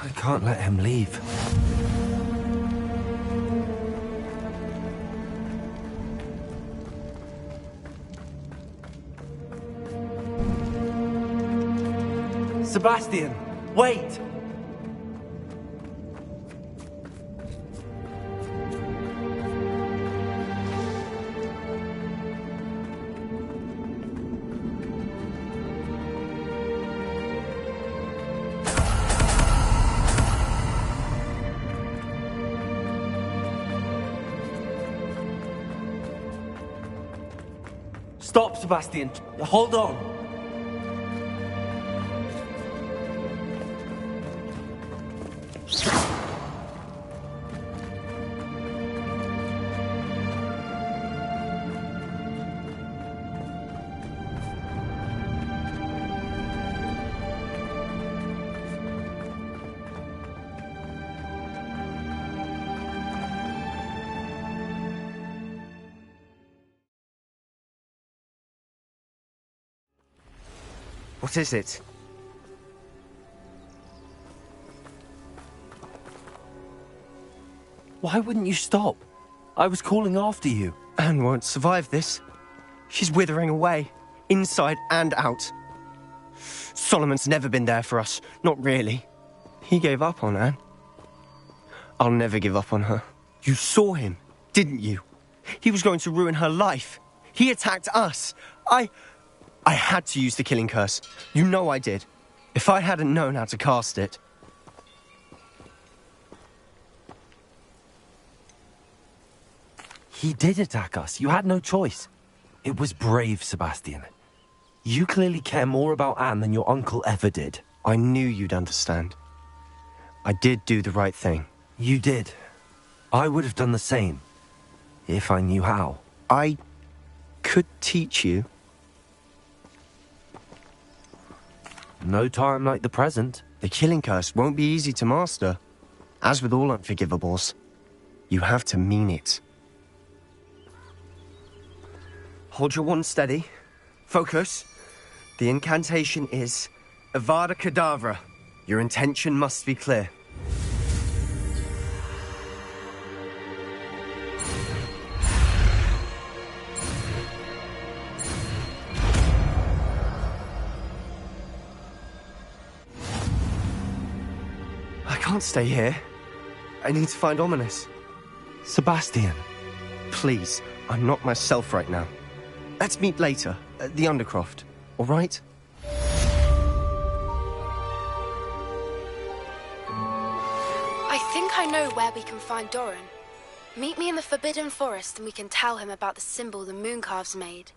I can't let him leave. Sebastian, wait! Stop, Sebastian. Hold on. What is it? Why wouldn't you stop? I was calling after you. Anne won't survive this. She's withering away, inside and out. Solomon's never been there for us, not really. He gave up on Anne. I'll never give up on her. You saw him, didn't you? He was going to ruin her life. He attacked us. I had to use the killing curse. You know I did. If I hadn't known how to cast it... He did attack us. You had no choice. It was brave, Sebastian. You clearly care more about Anne than your uncle ever did. I knew you'd understand. I did do the right thing. You did. I would have done the same, if I knew how. I could teach you. No time like the present. The killing curse won't be easy to master. As with all unforgivables, you have to mean it. Hold your wand steady. Focus. The incantation is Avada Kedavra. Your intention must be clear. I can't stay here. I need to find Ominous. Sebastian. Please, I'm not myself right now. Let's meet later, at the Undercroft, all right? I think I know where we can find Doran. Meet me in the Forbidden Forest and we can tell him about the symbol the Mooncalves made.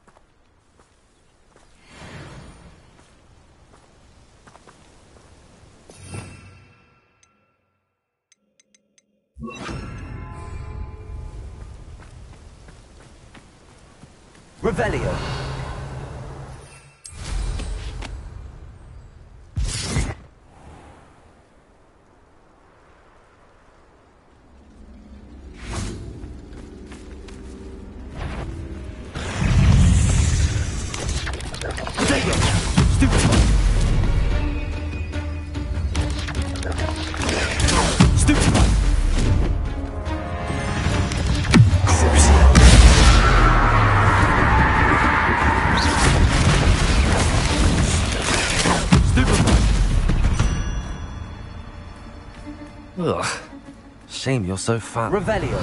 Revelio. Ugh. Shame you're so fat. Revelio.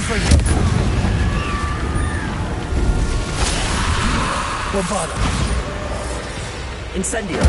Confringo. Avada. Incendio.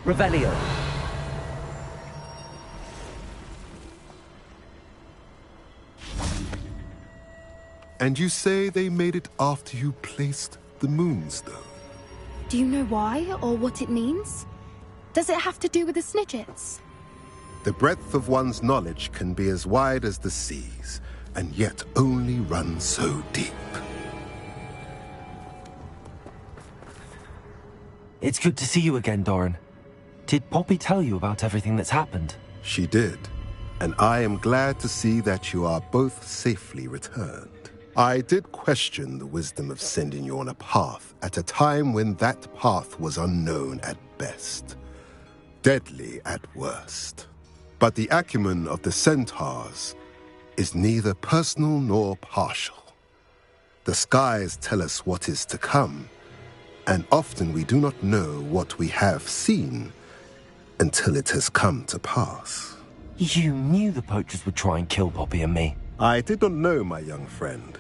Revelio. And you say they made it after you placed the Moonstone? Do you know why or what it means? Does it have to do with the Snidgets? The breadth of one's knowledge can be as wide as the seas, and yet only run so deep. It's good to see you again, Doran. Did Poppy tell you about everything that's happened? She did, and I am glad to see that you are both safely returned. I did question the wisdom of sending you on a path at a time when that path was unknown at best, deadly at worst. But the acumen of the centaurs is neither personal nor partial. The skies tell us what is to come, and often we do not know what we have seen until it has come to pass. You knew the poachers would try and kill Poppy and me. I did not know, my young friend,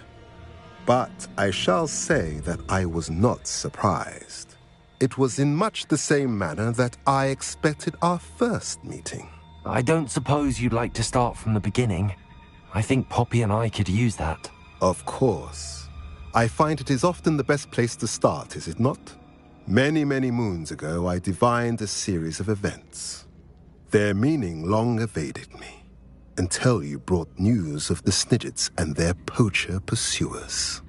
but I shall say that I was not surprised. It was in much the same manner that I expected our first meeting. I don't suppose you'd like to start from the beginning. I think Poppy and I could use that. Of course. I find it is often the best place to start, is it not? Many, many moons ago, I divined a series of events. Their meaning long evaded me, until you brought news of the Snidgets and their poacher pursuers.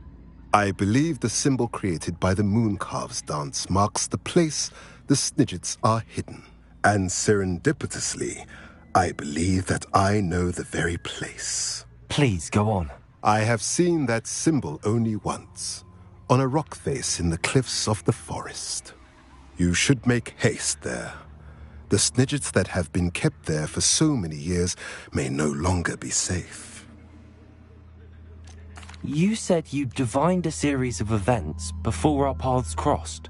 I believe the symbol created by the Mooncalves dance marks the place the Snidgets are hidden. And serendipitously, I believe that I know the very place. Please, go on. I have seen that symbol only once, on a rock face in the cliffs of the forest. You should make haste there. The Snidgets that have been kept there for so many years may no longer be safe. You said you divined a series of events before our paths crossed.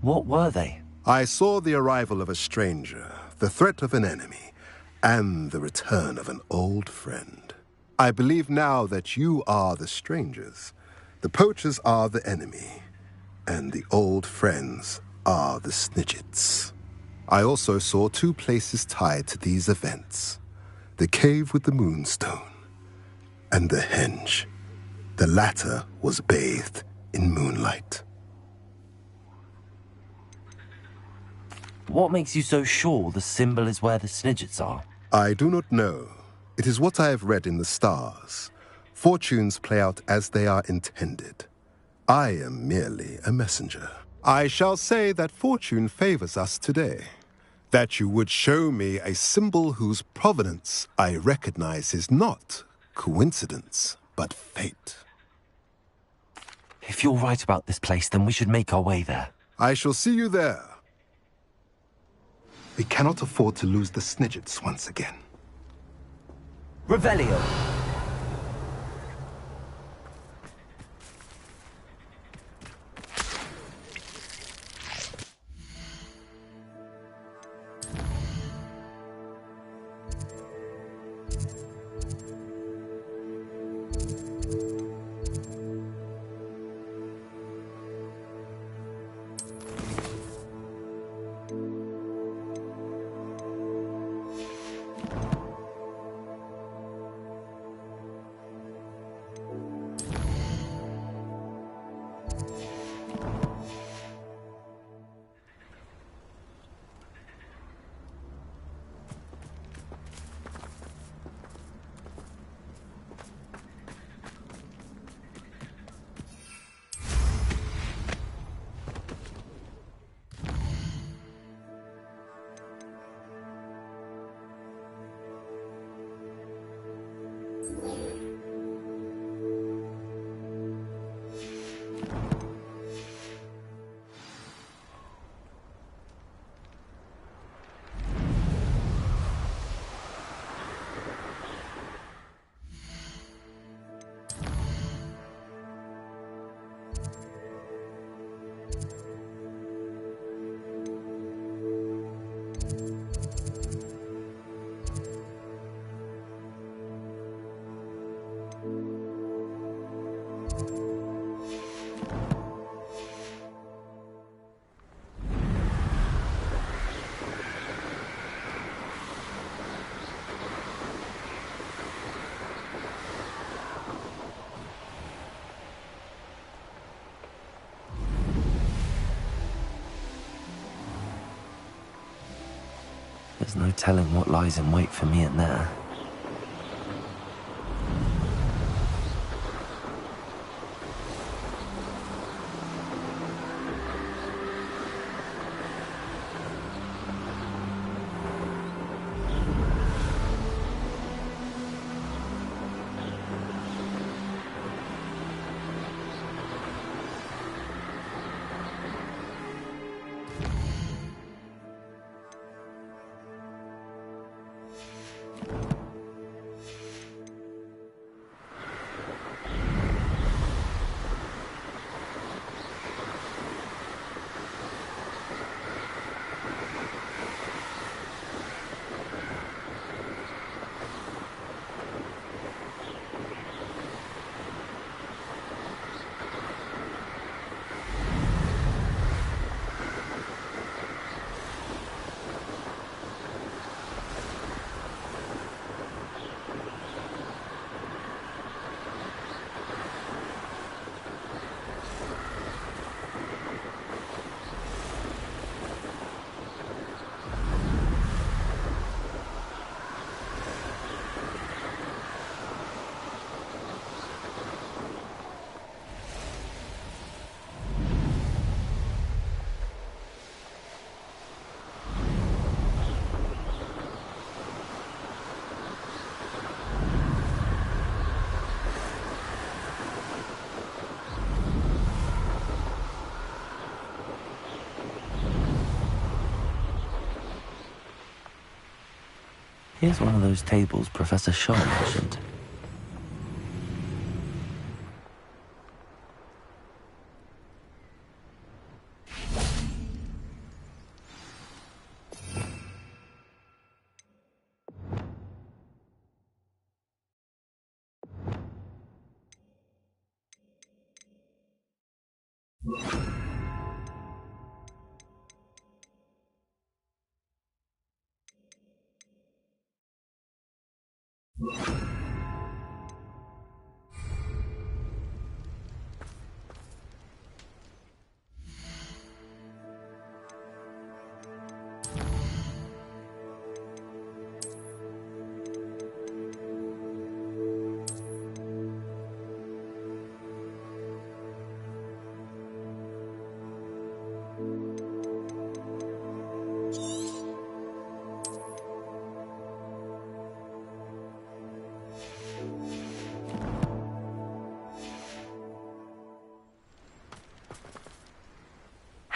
What were they? I saw the arrival of a stranger, the threat of an enemy, and the return of an old friend. I believe now that you are the strangers, the poachers are the enemy, and the old friends are the Snidgets. I also saw two places tied to these events: the cave with the Moonstone and the henge. The latter was bathed in moonlight. What makes you so sure the symbol is where the Snidgets are? I do not know. It is what I have read in the stars. Fortunes play out as they are intended. I am merely a messenger. I shall say that fortune favors us today. That you would show me a symbol whose provenance I recognize is not coincidence, but fate. If you're right about this place, then we should make our way there. I shall see you there. We cannot afford to lose the Snidgets once again. Revelio. There's no telling what lies in wait for me in there. Here's one of those tables Professor Shaw mentioned.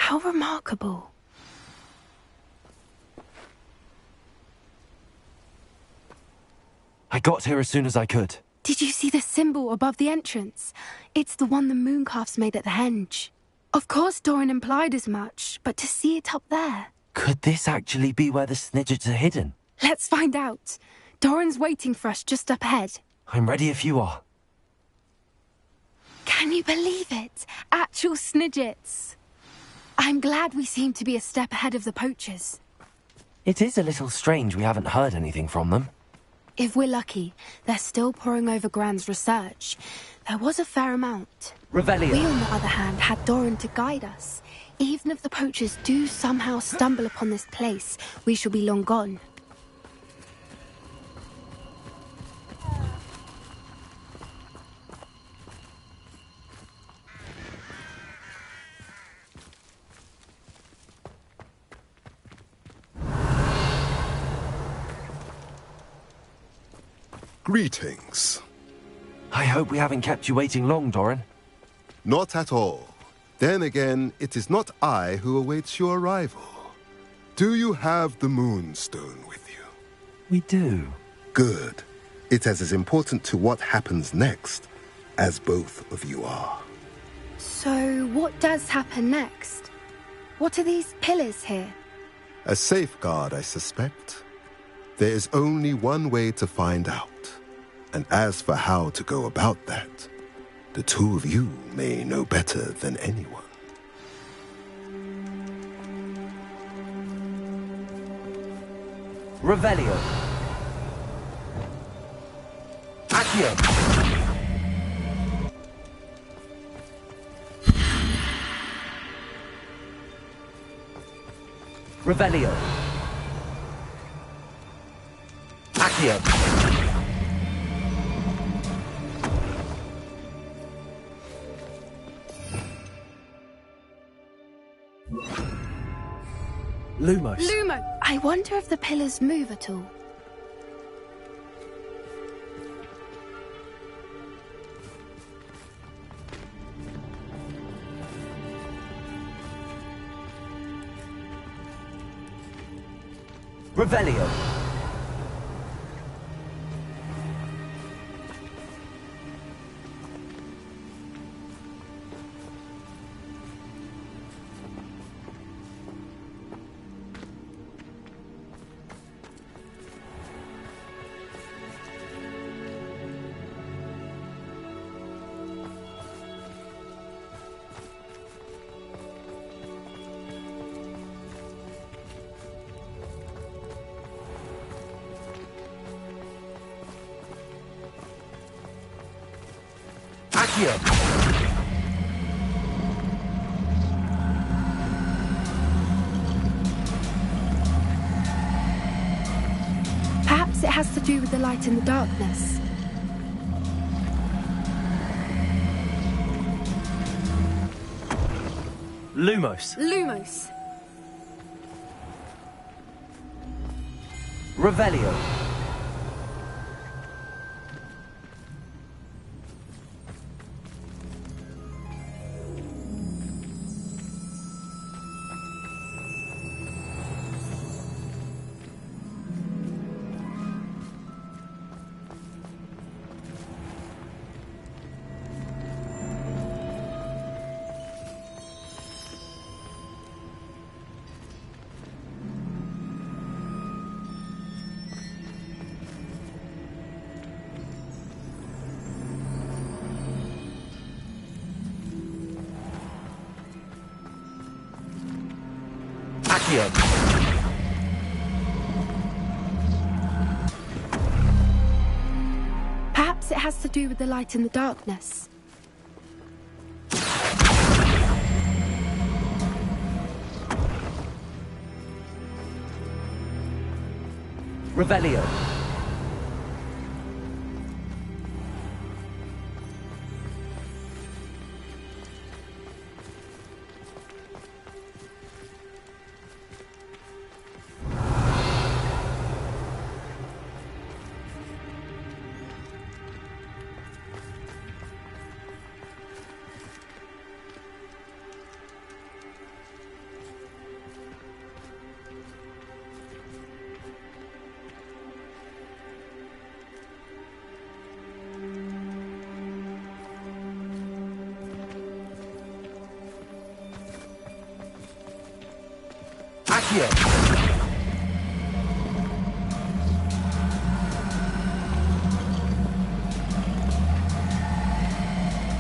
How remarkable. I got here as soon as I could. Did you see the symbol above the entrance? It's the one the mooncalfs made at the henge. Of course Doran implied as much, but to see it up there... Could this actually be where the Snidgets are hidden? Let's find out. Doran's waiting for us just up ahead. I'm ready if you are. Can you believe it? Actual Snidgets. I'm glad we seem to be a step ahead of the poachers. It is a little strange we haven't heard anything from them. If we're lucky, they're still poring over Gran's research. There was a fair amount. Revelio. We, on the other hand, had Doran to guide us. Even if the poachers do somehow stumble upon this place, we shall be long gone. Greetings. I hope we haven't kept you waiting long, Doran. Not at all. Then again, it is not I who awaits your arrival. Do you have the Moonstone with you? We do. Good. It is as important to what happens next as both of you are. So, what does happen next? What are these pillars here? A safeguard, I suspect. There is only one way to find out. And as for how to go about that, the two of you may know better than anyone. Revelio. Accio. Revelio. Accio. Lumos. Lumo! I wonder if the pillars move at all. Revelio. Accio. Perhaps it has to do with the light in the darkness. Lumos. Lumos. Revelio. Accio. Perhaps it has to do with the light in the darkness. Revelio. Accio.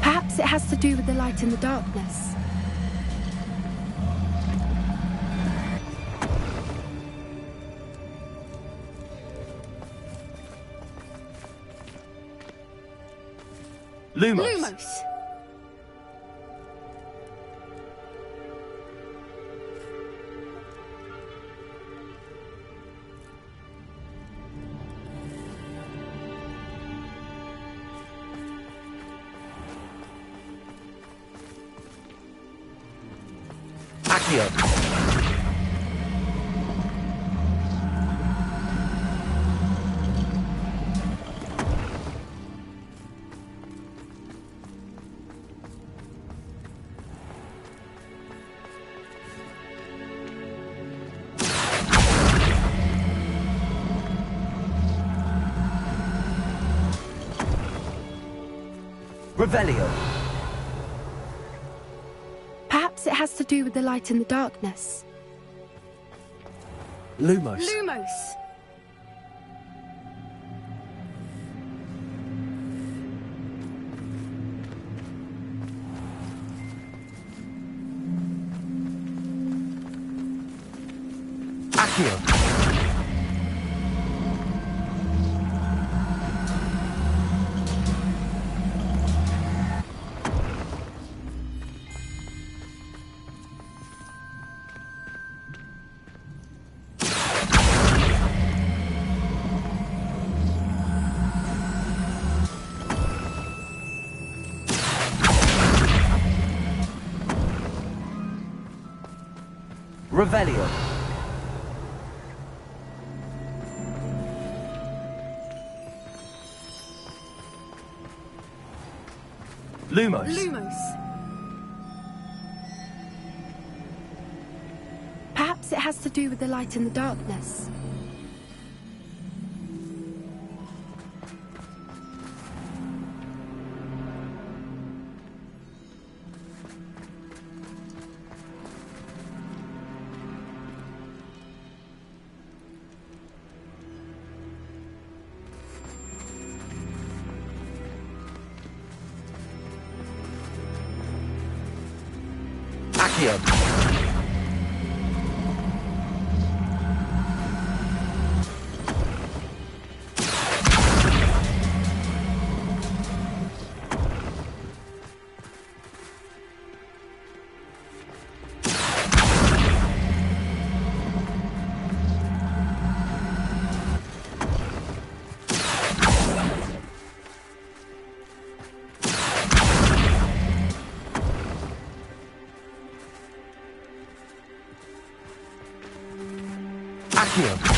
Perhaps it has to do with the light in the darkness. Lumos. Lumos. Accio. Revelio. Perhaps it has to do with the light in the darkness. Lumos. Lumos! Accio. Revelio. Lumos. Lumos. Perhaps it has to do with the light in the darkness. Accio. Accio.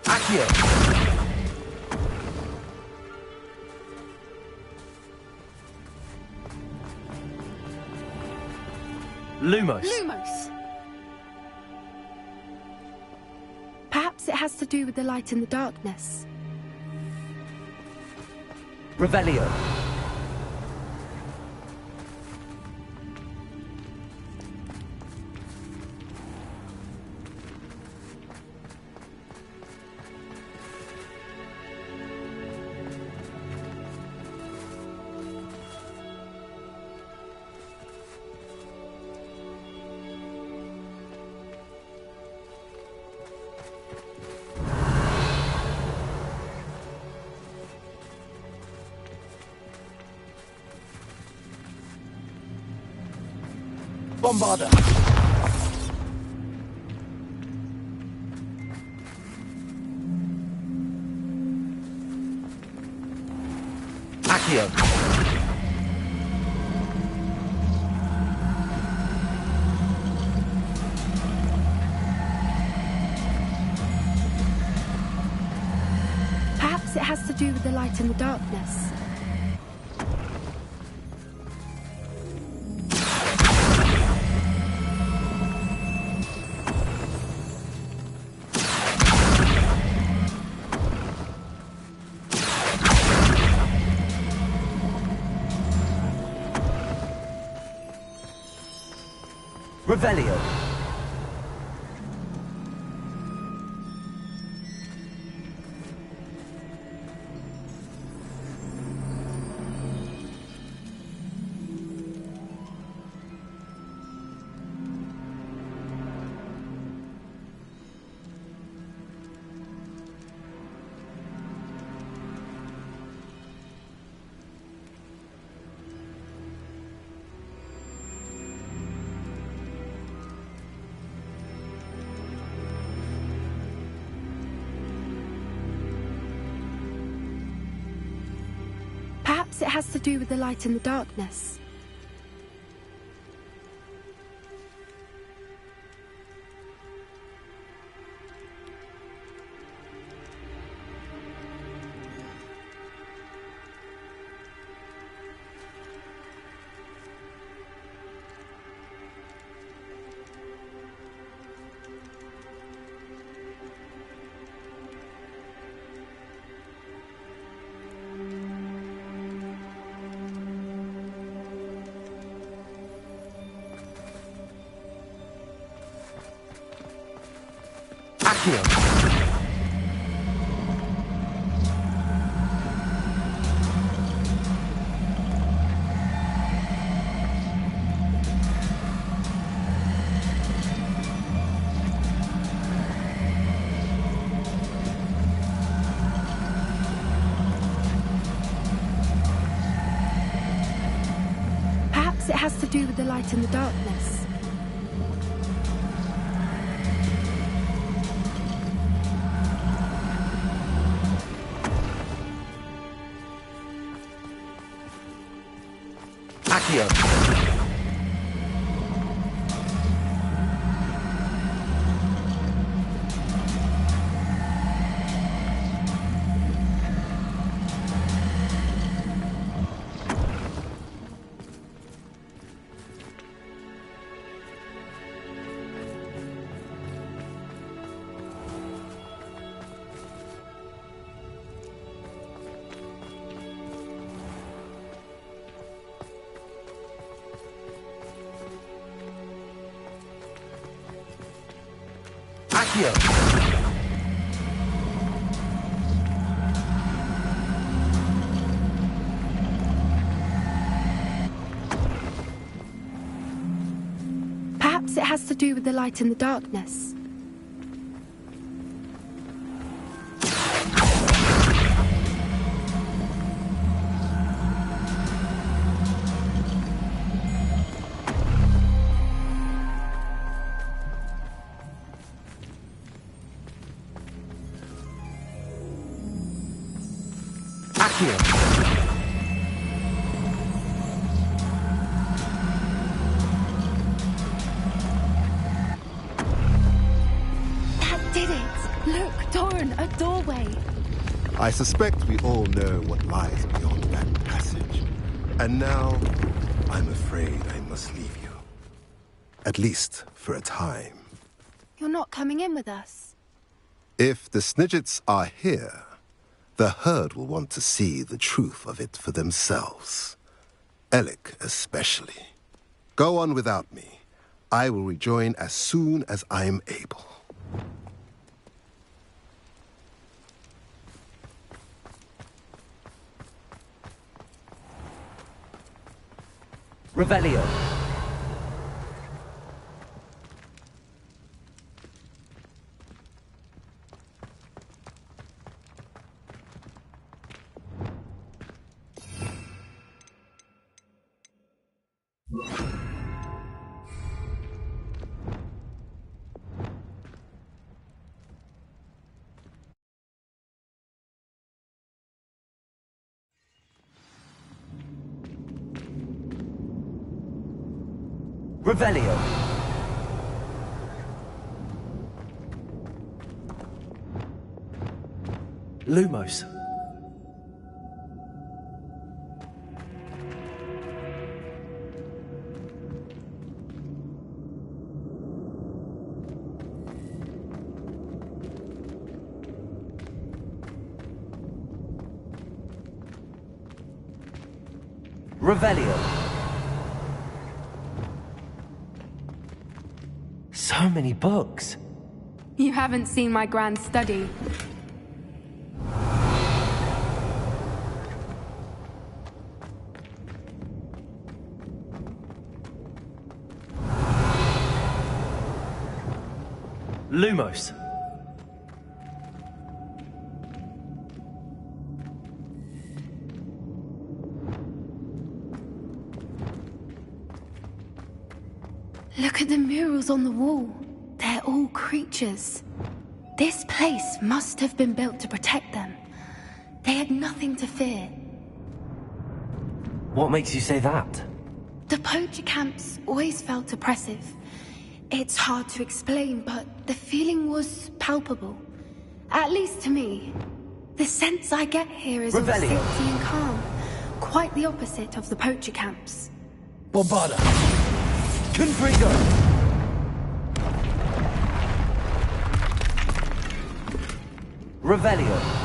Accio. Lumos. Lumos. Perhaps it has to do with the light in the darkness. Revelio. Bombarda. Accio. Perhaps it has to do with the light in the darkness. Revelio. Perhaps it has to do with the light in the darkness. Perhaps it has to do with the light in the darkness. Perhaps it has to do with the light in the darkness. I suspect we all know what lies beyond that passage. And now, I'm afraid I must leave you. At least for a time. You're not coming in with us? If the Snidgets are here, the herd will want to see the truth of it for themselves. Alec especially. Go on without me. I will rejoin as soon as I'm able. Revelio. Revelio. Lumos. Revelio. So many books. You haven't seen my grand study. Lumos. Look at the murals on the wall. They're all creatures. This place must have been built to protect them. They had nothing to fear. What makes you say that? The poacher camps always felt oppressive. It's hard to explain, but the feeling was palpable. At least to me. The sense I get here is of safety and calm. Quite the opposite of the poacher camps. Avada. Confringo. Revelio.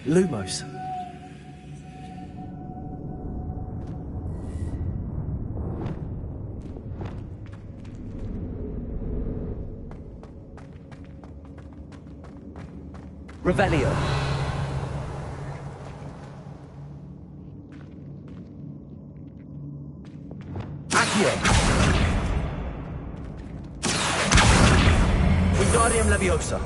Lumos. Revelio. Accio. Wingardium Leviosa.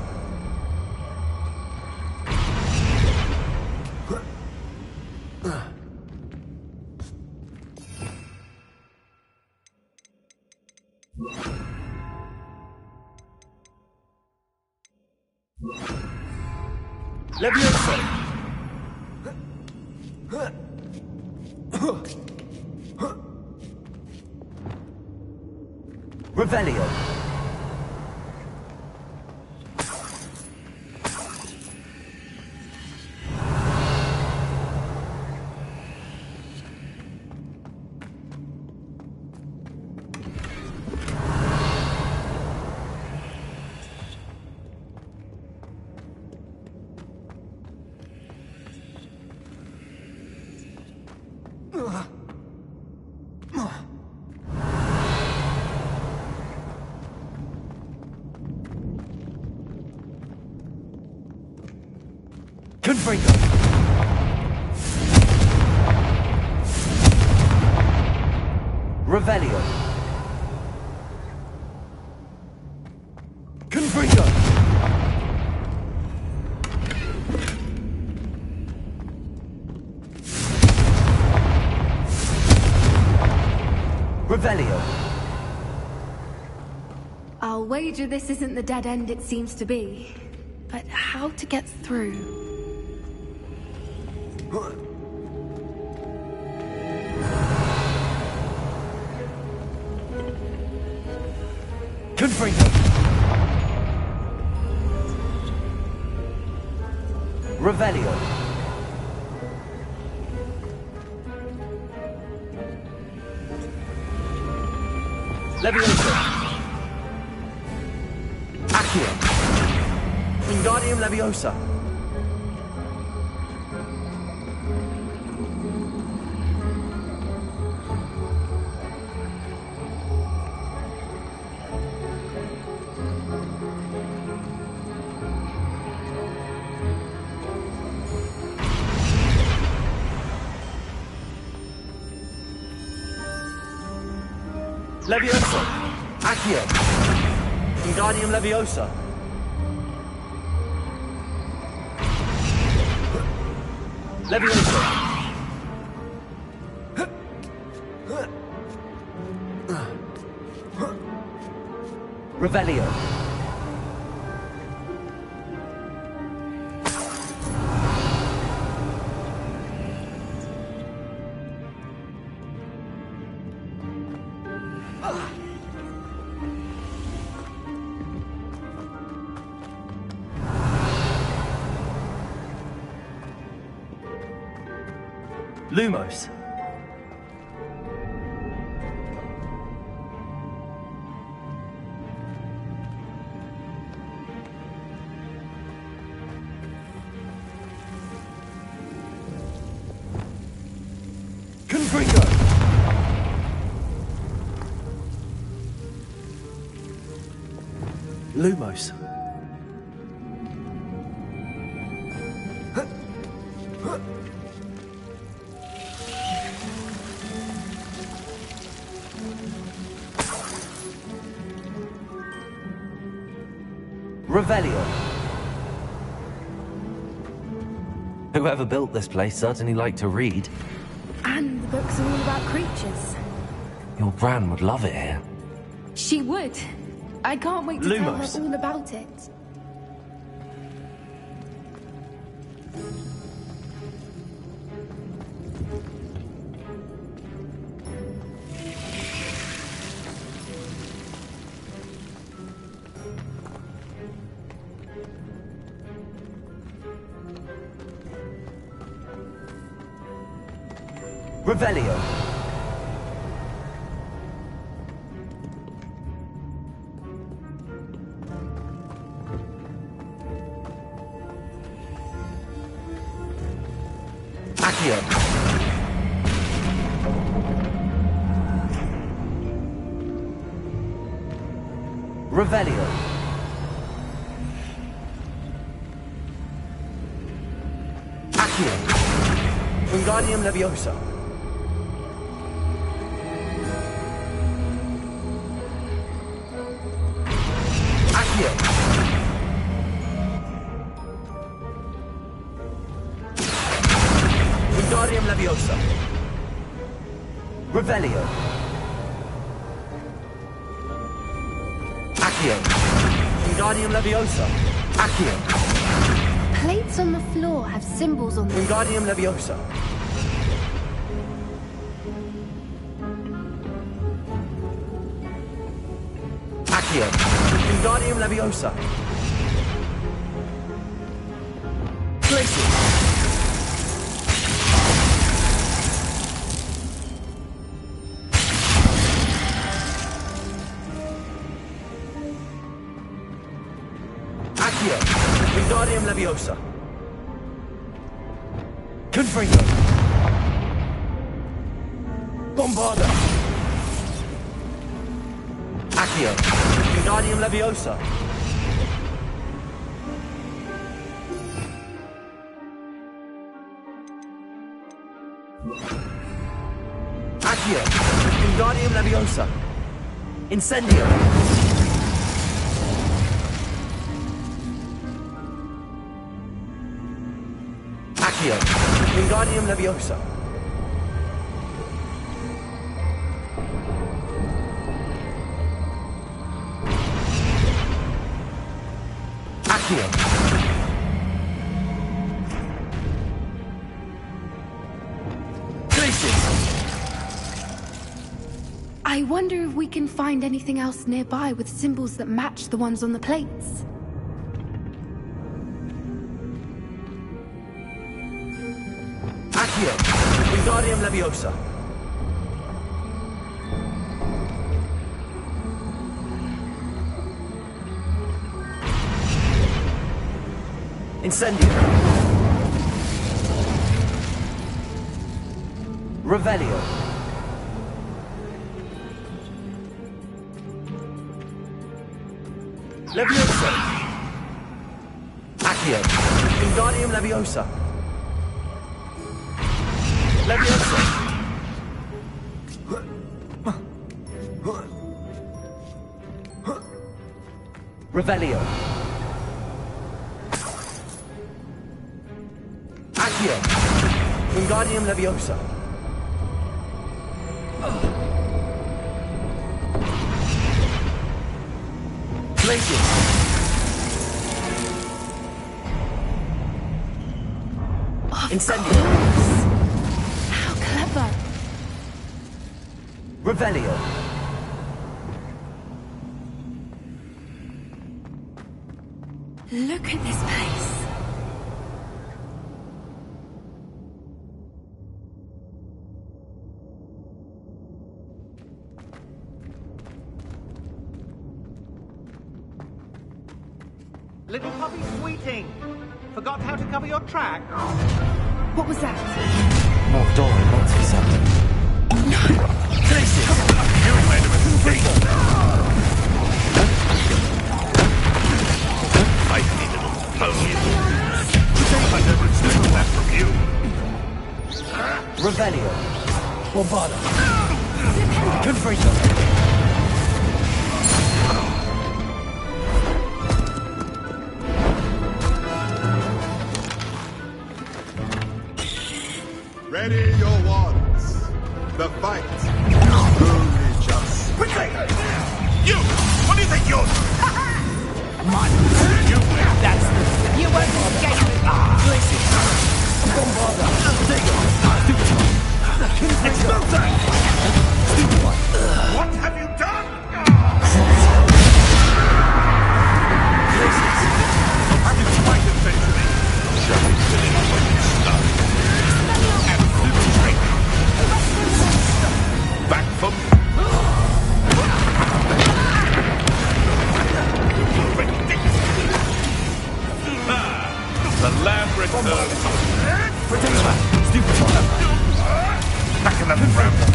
Leviosa. Revelio. Confringo. Revelio. Confringo. Revelio. I'll wager this isn't the dead end it seems to be. But how to get through? Confringo. Revelio. Leviosa. Accio. Wingardium Leviosa. Leviosa. Accio. Wingardium Leviosa. Leviosa. Revelio. Lumos. Confringo. Lumos. Revelio. Whoever built this place certainly liked to read. And the books are all about creatures. Your Gran would love it here. She would. I can't wait to tell her Lumos. all about it. Revelio. Accio. Revelio. Accio. Wingardium Leviosa. Accio. Wingardium Leviosa. Revelio. Accio. Wingardium Leviosa. Accio. Plates on the floor have symbols on them. Wingardium Leviosa. Accio. Wingardium Leviosa. Places. Accio. Wingardium Leviosa. Confringo. Bombarda. Accio. Wingardium Leviosa. Accio. Wingardium Leviosa. Incendio. Accio. Wingardium Leviosa. Accio. Places. I wonder if we can find anything else nearby with symbols that match the ones on the plates. Accio. Wingardium Leviosa. Incendio. Revelio. Leviosa. Accio. Wingardium Leviosa. Leviosa. Revelio. Accio. Wingardium Leviosa. Places. Incendio. How clever. Revelio. Look at this place. Little puppy sweeting. Forgot how to cover your track? What was that? More Doran wants for something. No! Places. You made a mistake. Feisty little pony. I never expected that from you. Revelio. Bombarda. Confringo. Ready your wands. The fight only just... You! What do you think you're... You win. That's the... You won't escape it. What have you done? Have you quite eventually? Shall we finish what you started? Absolute training. Back from... The lamb returns. Back in the ramble.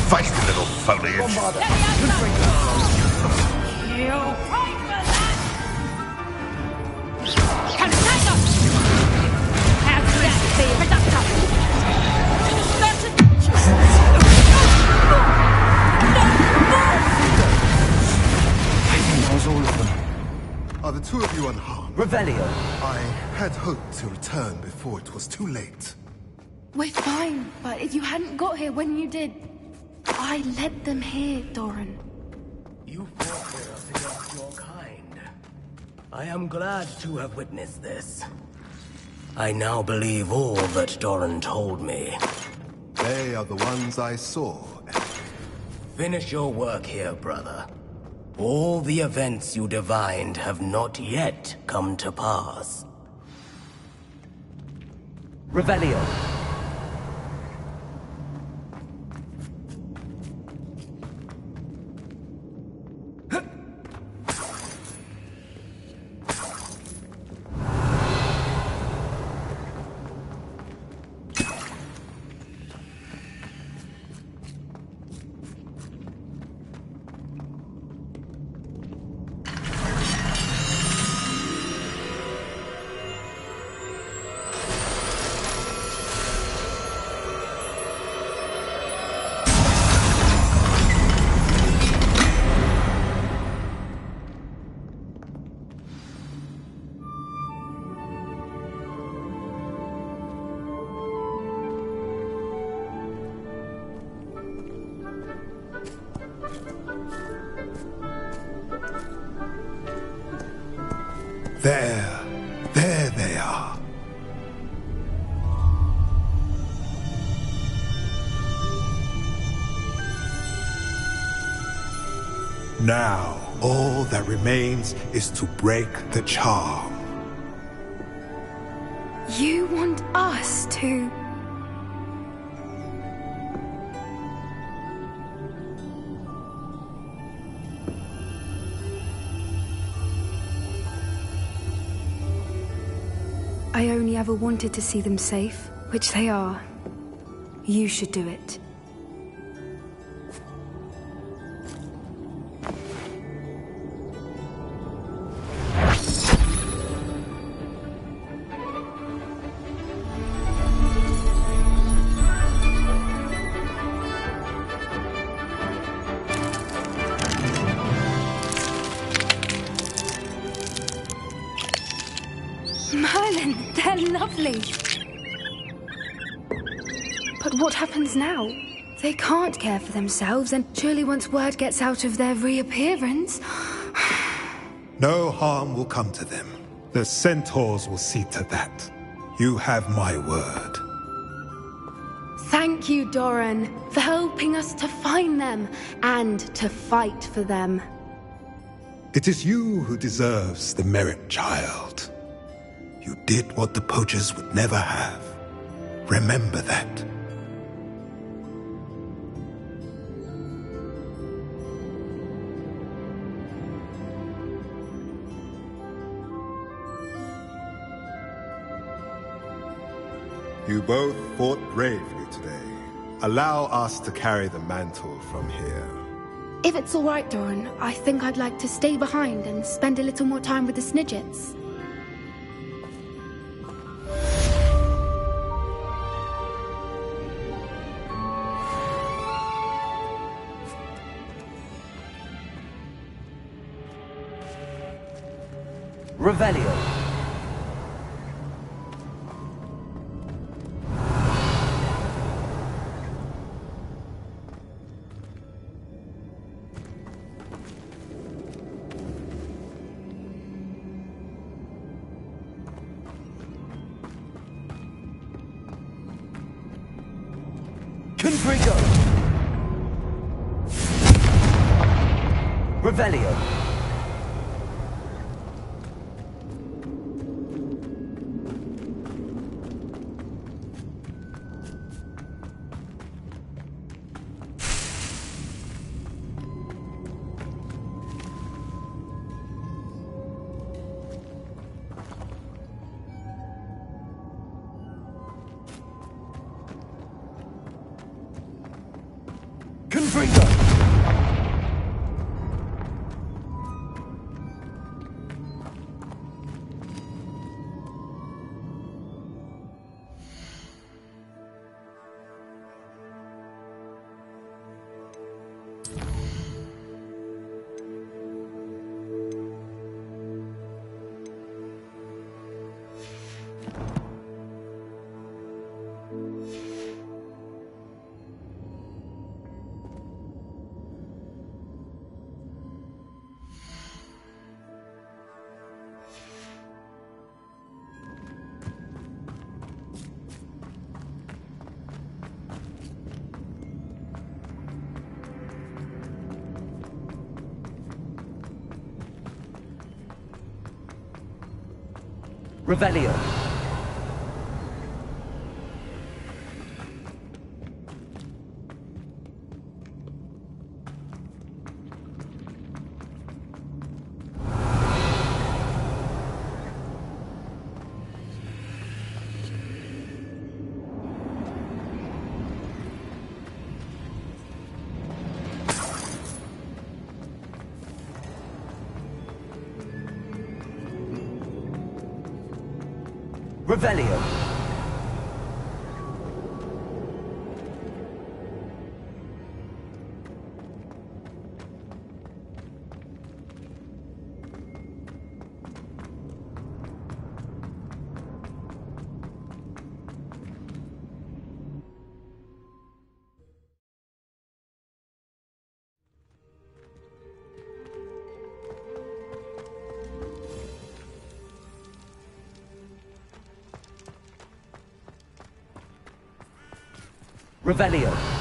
Feisty little foliage. Are the two of you unharmed? Revelio. I had hoped to return before it was too late. We're fine, but if you hadn't got here when you did, I led them here, Doran. You forebears against your kind. I am glad to have witnessed this. I now believe all that Doran told me. They are the ones I saw. Finish your work here, brother. All the events you divined have not yet come to pass. Revelio. There they are. Now, all that remains is to break the charm. You want us to... I only ever wanted to see them safe, which they are. You should do it. Merlin, they're lovely. But what happens now? They can't care for themselves, and surely once word gets out of their reappearance... No harm will come to them. The centaurs will see to that. You have my word. Thank you, Doran, for helping us to find them and to fight for them. It is you who deserves the merit, child. You did what the poachers would never have. Remember that. You both fought bravely today. Allow us to carry the mantle from here. If it's all right, Doran, I think I'd like to stay behind and spend a little more time with the Snidgets. Revelio. Confringo! Revelio. Confringo! Revelio. Revelio. Revelio.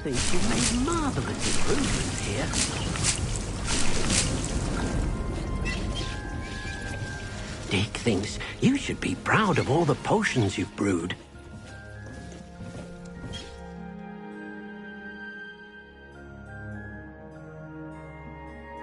think you've made marvellous improvements here. Dick thinks you should be proud of all the potions you've brewed.